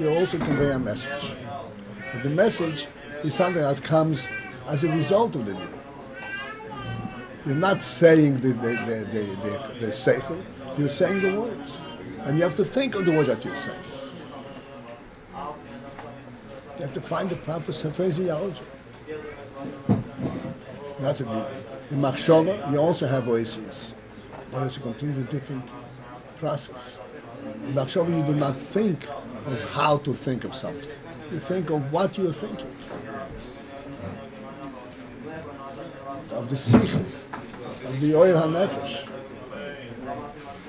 you also convey a message. But the message is something that comes as a result of the dibur. You're not saying the seichel, you're saying the words. And you have to think of the words that you're saying. You have to find the proper phraseology. That's a dibur. In machshava, you also have oasis, but it's a completely different process. In machshava, you do not think of how to think of something. You think of what you're thinking. Of the sichel, of the oil hanefesh.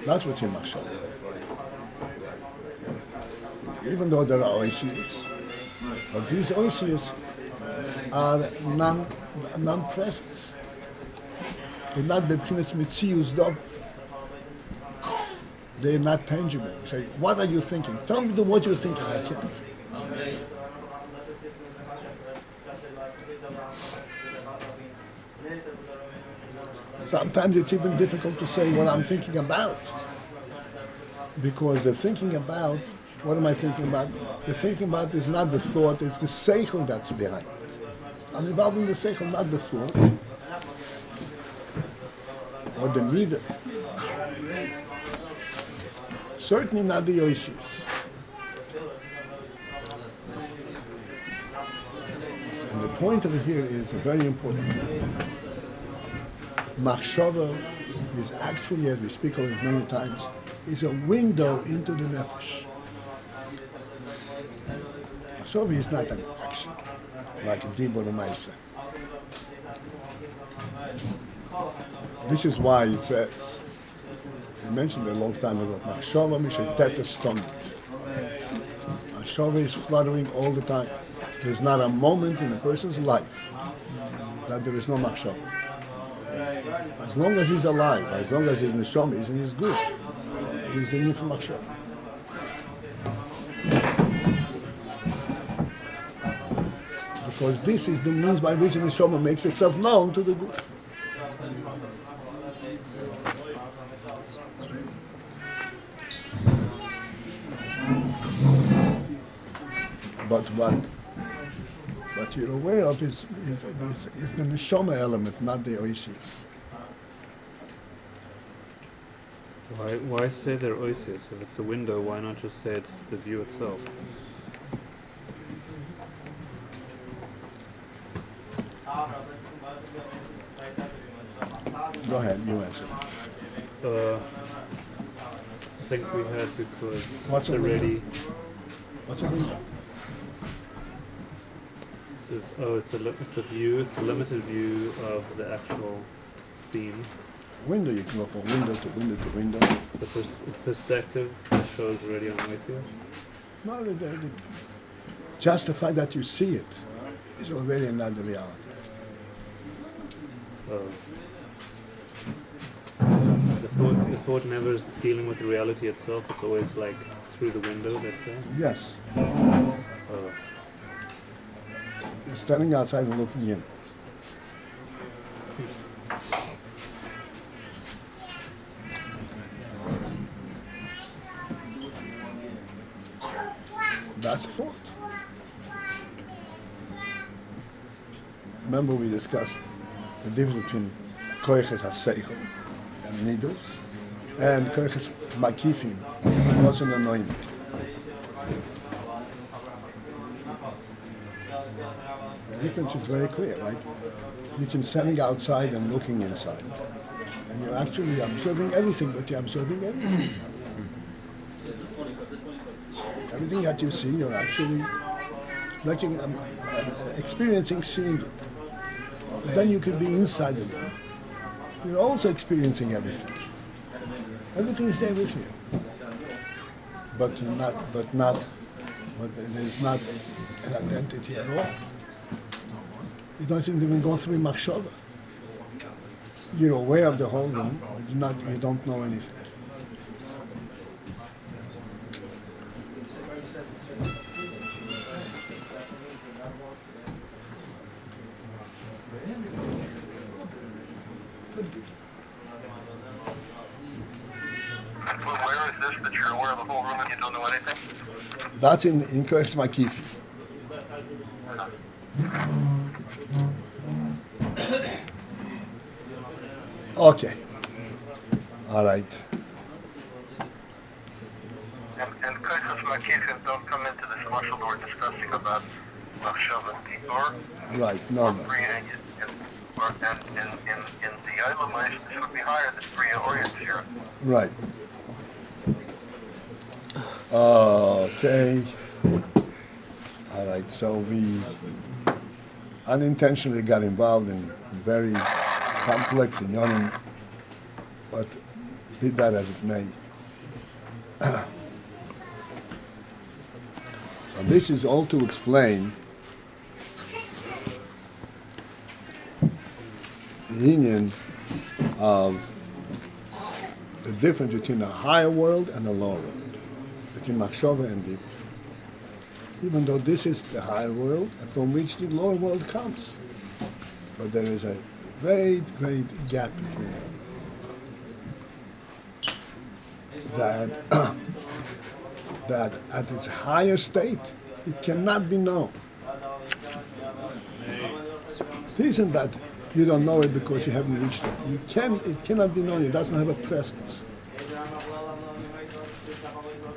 That's what you're machshava. Even though there are oasis, but these oasis are non-presence. They're not b'chinas mitzius dover. They're not tangible. You say, what are you thinking? Tell me what you're thinking. I can't. Sometimes it's even difficult to say what I'm thinking about, because the thinking about, what am I thinking about? The thinking about is not the thought, it's the seichel that's behind it. I'm involving the seichel, not the thought, or the midah. certainly not the Yoshis. And the point over here is a very important point. Machshava is actually, as we speak of it many times, is a window into the nefesh. Machshava is not an action, like a dibur or ma'aseh. This is why it says, I mentioned it a long time ago, Machshava mishetet stomach. Machshava is fluttering all the time. There's not a moment in a person's life that there is no machshava. As long as he's alive, as long as his neshama is in his good, he's the need for machshava. Because this is the means by which the neshama makes itself known to the good. But what you're aware of is the neshama element, not the oisius. Why say they're oisius? If it's a window, why not just say it's the view itself? Go ahead, you answer. I think we had because What's a already. window? What's a window? It's a view. It's a limited view of the actual scene. Window, you can go from window to window to window. The perspective shows already on oisius. No, just the fact that you see it is already another reality. The thought never is dealing with the reality itself. It's always like through the window. Let's say. Yes. Oh. You're standing outside and looking in. That's thought. Remember we discussed the difference between koiches haseichel and needles and koiches makifim, what's an anointing. The difference is very clear, right? You can standing outside and looking inside, and you're actually observing everything, but you're observing everything. Everything that you see, you're actually experiencing seeing it. But then you can be inside of it. You're also experiencing everything. Everything is there with you. But there's not an identity at all. You don't even go through machshava. You're aware of the whole room, but you don't know anything. Where is this that you're aware of the whole room and you don't know anything? That's in Kodex Makifi. Okay. All right. And Kodex Makifim don't come into this muscle that we're discussing about Machshava or Right. No. briyah and in the AyinBase, this would be higher than briyah or yetzirah. Right. Okay. All right. So we unintentionally got involved in very complex inyanim, but be that as it may. So this is all to explain the union of the difference between the higher world and the lower world, between Machshava and Dibur. Even though this is the higher world from which the lower world comes. But there is a great, great gap between them. That at its higher state, it cannot be known. It isn't that you don't know it because you haven't reached it. It cannot be known. It doesn't have a presence.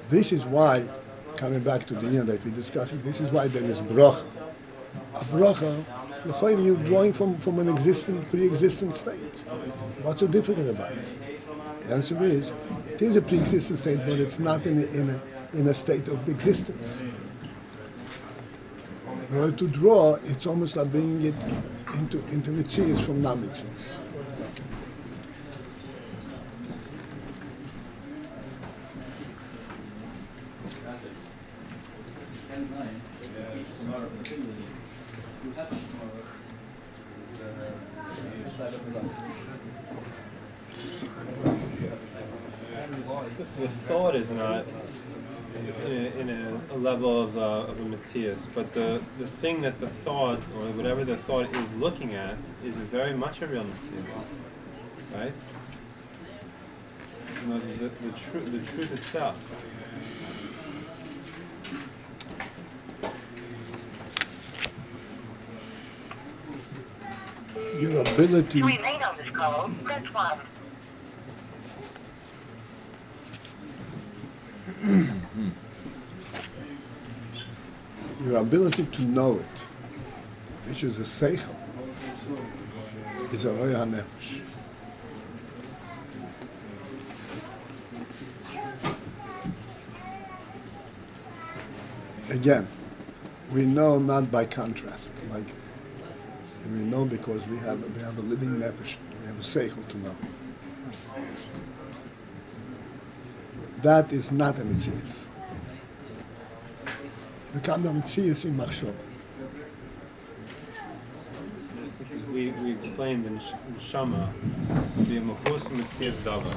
This is why, coming back to the year that we're discussing, this is why there is bracha. A bracha, you're drawing from an pre-existent state. What's so difficult about it? The answer is, it is a pre-existent state, but it's not in a state of existence. In order to draw, it's almost like bringing it into mitzvahs from non-mitzvahs. The thought is not in a level of a metzius, but the thing that the thought, or whatever the thought is looking at, is very much a real metzius, right? You know, the truth itself. Your ability. To remain on this call, press 1. Your ability to know it, which is a seichel, is a roya nefesh. Again, we know not by contrast, like we know because we have a living nefesh, we have a seichel to know. That is not a metzius. Become a metzius in machshava. Just because we explained in Neshama, the Mahus Metzius Davar.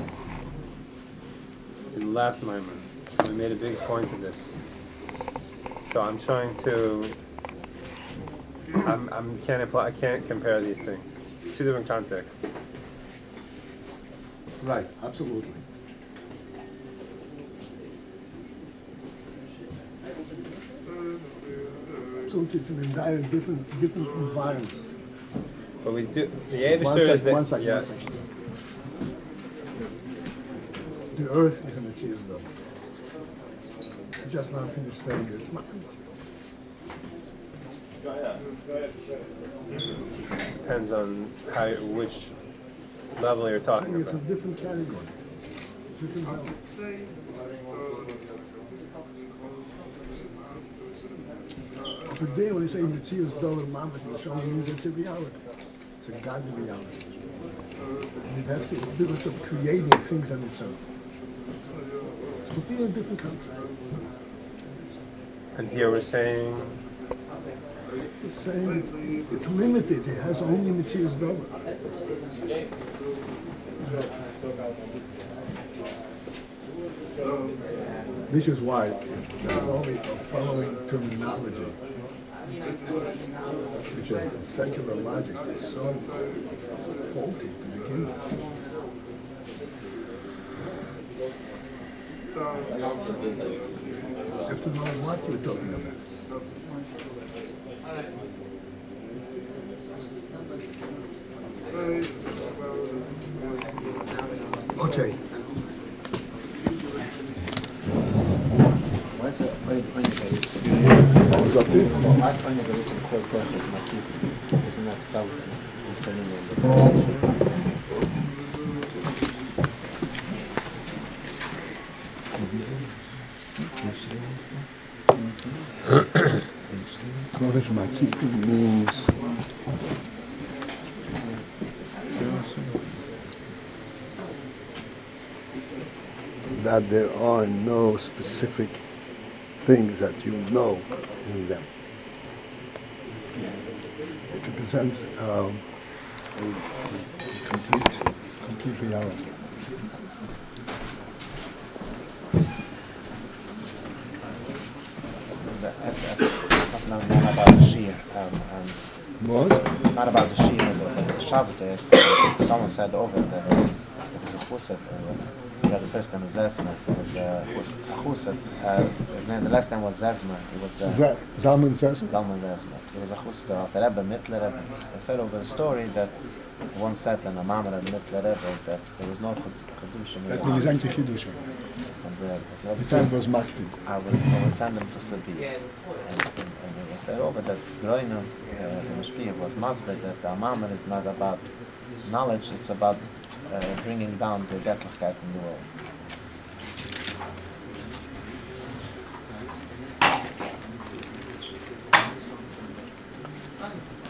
In the last moment, we made a big point of this. So I'm trying to. I can't compare these things. Two different contexts. Right, absolutely. It's an entire different environment. But we do. The Eibishter is that. One second. The earth is a metzius though. You just not finished saying that it's not metzius. Depends on which level you're talking It's a about. different category. Different level. But there, when you say metzius dollar mamash, it means it's a reality. It's a godly reality. And it has capability of creating things on its own. It's a completely different concept. And here we're saying. It's saying it's limited. It has only metzius dollar. This is why following terminology, which is the secular logic, is so faulty to begin with. You have to know what you're talking about. Okay. What's the Oynigaritz? What's up there? What's Oynigaritz in Kol Kochas Makif? Isn't that felt in turning in the person? Kodesh Makif means that there are no specific things that you know in them. It represents a complete reality. It's not about the shear. What? It's not about the shear, but the Shabbos there. Someone said over that there was a chusset. The first name was Zesmer. It was a chusset. His name, the last name was Zesmer. It was Zalman Zesmer? Zalman Zesmer. It was a chusset of the Rebbe, Mittler Rebbe. They said over the story that One said in a Mamre that there was no Chedushim. Dat wil zijn te Kiddush. The time was Makti. I would send them to Sadi. And they said over that Groinu, the Mishpiyah, was masbid that the Mamre is not about knowledge, it's about bringing down the Gettlichkeit in the world.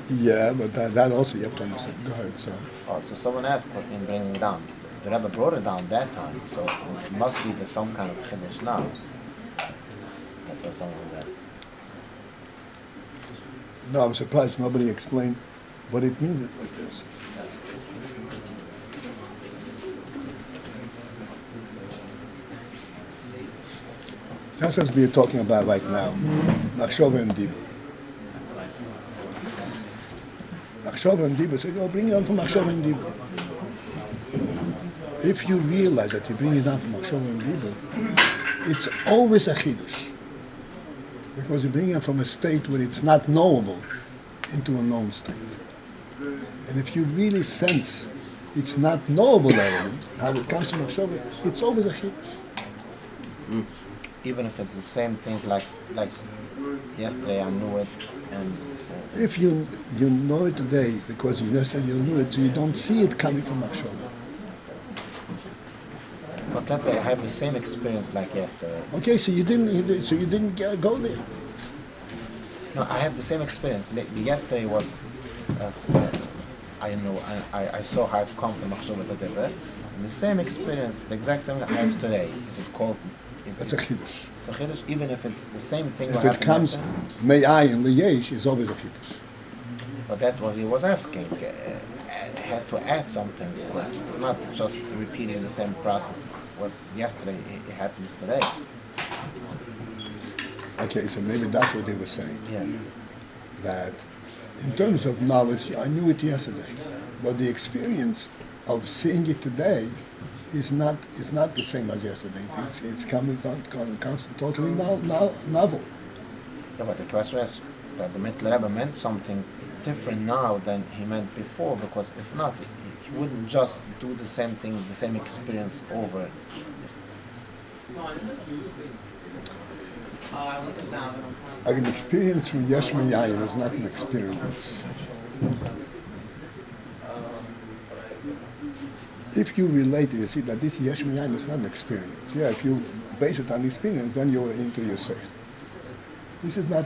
Yeah, but that also you have to understand. Go ahead, so. Oh, so someone asked what in bringing it down. The Rebbe brought it down that time, so it must be there's some kind of chiddush now. That was someone who asked. No, I'm surprised nobody explained what it means like this. That's as we're talking about right now. Machshava and Dibur. Machshava and Dibur, say, oh, bring it down from Machshava and Dibur. If you realize that you bring it down from Machshava and Dibur, it's always a Chiddush. Because you bring it from a state where it's not knowable into a known state. And if you really sense it's not knowable element, how it comes to Machshava, it's always a Chiddush. Even if it's the same thing like yesterday I knew it and if you know it today because yesterday you knew it, so you don't see it coming from Machshava. but let's say I have the same experience like yesterday. Okay, so you didn't go there. No, I have the same experience. Yesterday was I saw how it come from Machshava to Dibur, and the same experience, the exact same I have today. Is it called? It's a Chiddush. It's a Chiddush, even if it's the same thing. If what it happened comes yesterday. may Ayin Liyesh, is always a Chiddush. But that was he was asking. It has to add something because it's not just repeating the same process. It was yesterday. It happens today. Okay, so maybe that's what they were saying. Yes. That in terms of knowledge, I knew it yesterday, but the experience of seeing it today is not the same as yesterday. It's coming totally novel. Yeah, but the question is that the Mittler Rebbe meant something different now than he meant before, because if not, he wouldn't just do the same thing, the same experience over. An experience from Yesh Yayin is not an experience. If you relate it, you see that this Yesh Yayin is not an experience. Yeah, if you base it on experience, then you're into your state. This is not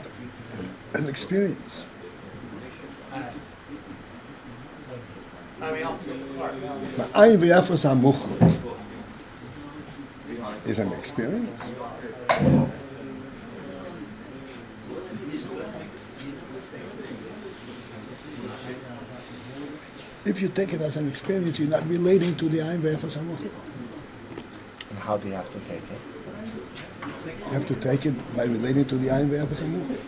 an experience. But Ayin B'Yafos HaMuchot is an experience. If you take it as an experience, you're not relating to the Ayin B'Yafos HaMuchot. And how do you have to take it? You have to take it by relating to the Ayin B'Yafos HaMuchot.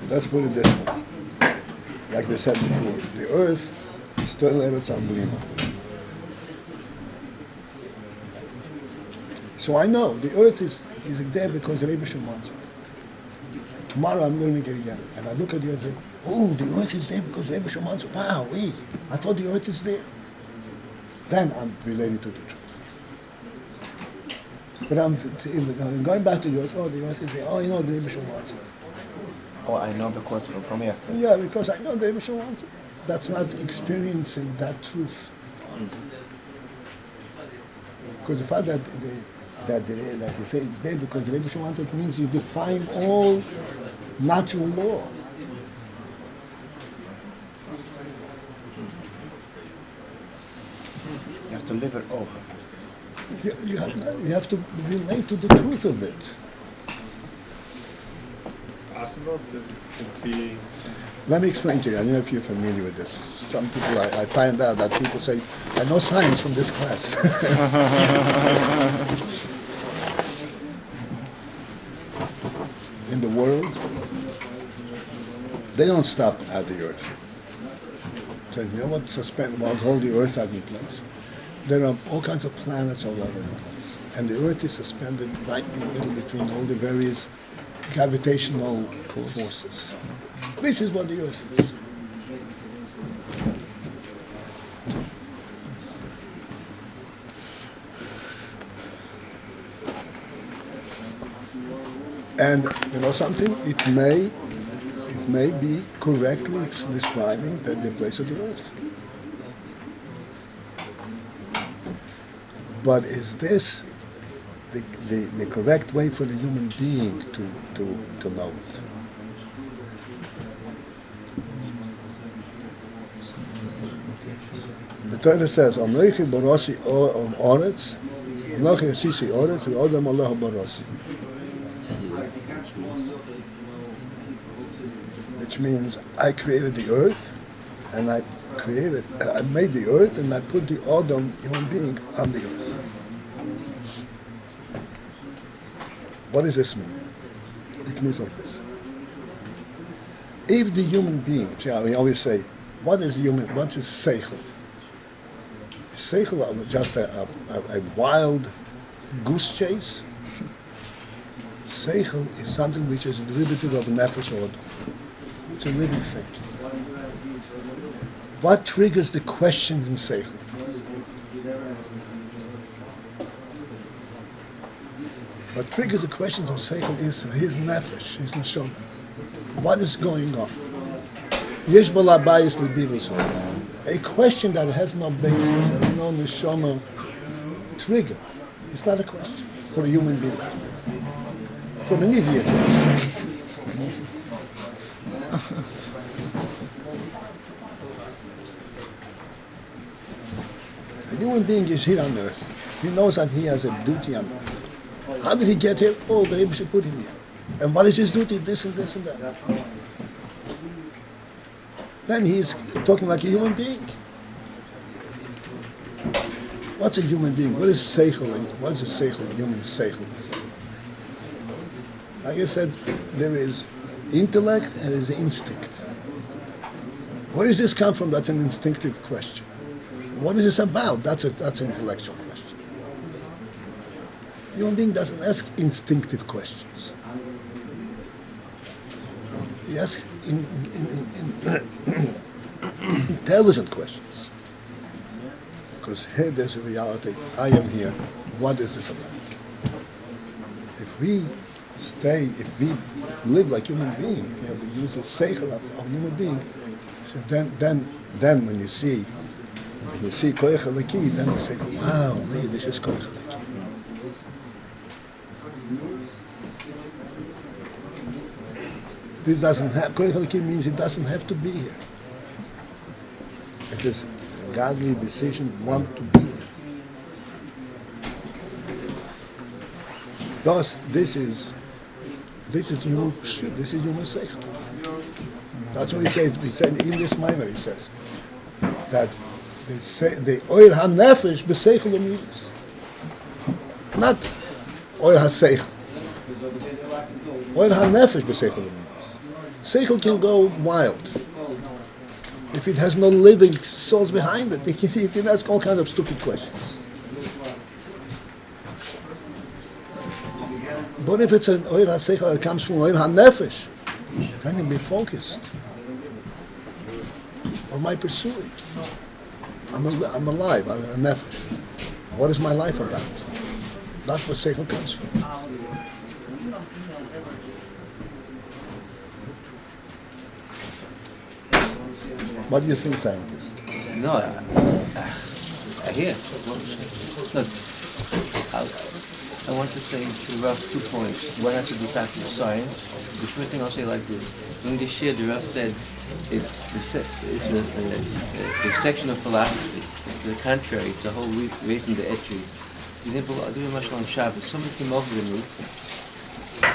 Let's put it this way. Like we said before, the earth is still Eretz Amblima. So I know the earth is there because the Rebbe wants it. Tomorrow I'm learning it again. And I look at the earth and say, oh, the earth is there because the Rebbe wants it. Wow, wait, I thought the earth is there. Then I'm relating to the truth. But I'm going back to the earth, oh, the earth is there. Oh, you know, the Rebbe wants it. Oh, I know because from yesterday. Yeah, because I know the Rebbe wants it. That's not experiencing that truth. Because the fact that you say it's there because the Rebbe wants it means you define all natural law. You have to live it over. You have to relate to the truth of it. Possible to be. Let me explain to you. I don't know if you're familiar with this. Some people, I find out that people say, I know science from this class. In the world, they don't stop at the earth. So you know what hold the earth at in place? There are all kinds of planets all over the place. And the earth is suspended right in the middle between all the various gravitational forces. This is what the earth is. And you know something? It may be correctly describing the place of the earth. But is this the correct way for the human being to know it? The Torah says, "Anochi barasi oretz, anochi asisi oretz, v'odam Allah barasi," which means I created the earth, and I made the earth, and I put the Adam, human being, on the earth. What does this mean? It means like this. If the human being, we always say, what is seichel? Is seichel just a wild goose chase? Seichel is something which is a derivative of nefesh or Adar. It's a living thing. What triggers the question in seichel? What triggers the questions of seichel is his nefesh, his neshama. What is going on? Yesh bala bayis libirus. A question that has no basis, has no neshama trigger. It's not a question for a human being. For an idiot. A human being is here on earth. He knows that he has a duty on earth. How did he get here? Oh, the Rebbe should put him here. And what is his duty? This and this and that. Then he's talking like a human being. What's a human being? What is seichel? What is a seichel? Human seichel. Like I said, there is intellect and there is instinct. Where does this come from? That's an instinctive question. What is this about? That's an intellectual question. A human being doesn't ask instinctive questions. He asks intelligent questions. Because here there's a reality. I am here. What is this about? If we live like human beings, we have to use the seichel of human being. So then when you see koich halaki, then you say, wow, man, this is koich halaki. This doesn't have, koich halaki means it doesn't have to be here. It is a godly decision want to be here. Thus, this is human seichel. That's what he said. He said in this mimer, he says that the oil hanefesh b'seichel u'midas, not oil haseichel. Oil hanefesh b'seichel u'midas. Seichel can go wild if it has no living souls behind it. You can ask all kinds of stupid questions. But if it's an oil haseichel that comes from oil hanefesh, can you be focused? What am I pursuing? I'm alive. I'm a nefesh. What is my life about? That's where seichel comes from. What do you think, scientists? No, I hear. Look, I want to say to Rav 2 points. One has to do back to science. The first thing I'll say like this. During this year, the Rav said it's a section of philosophy. To the contrary, it's a whole week raising the etching. For example, I'll do a mashal on Shabbos. Somebody came over to me,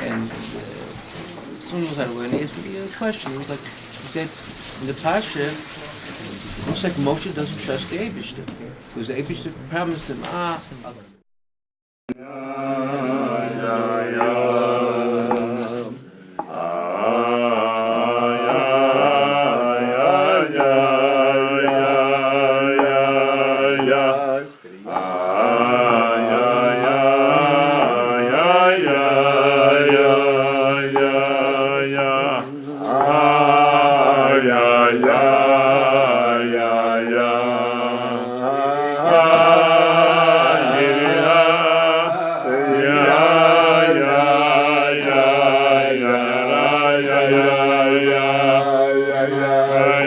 and someone was out of awareness, but he had a question. He said, in the Pasha, it looks like Moshe doesn't trust the Eibishter. Because the Eibishter promised him, Ah Ayin.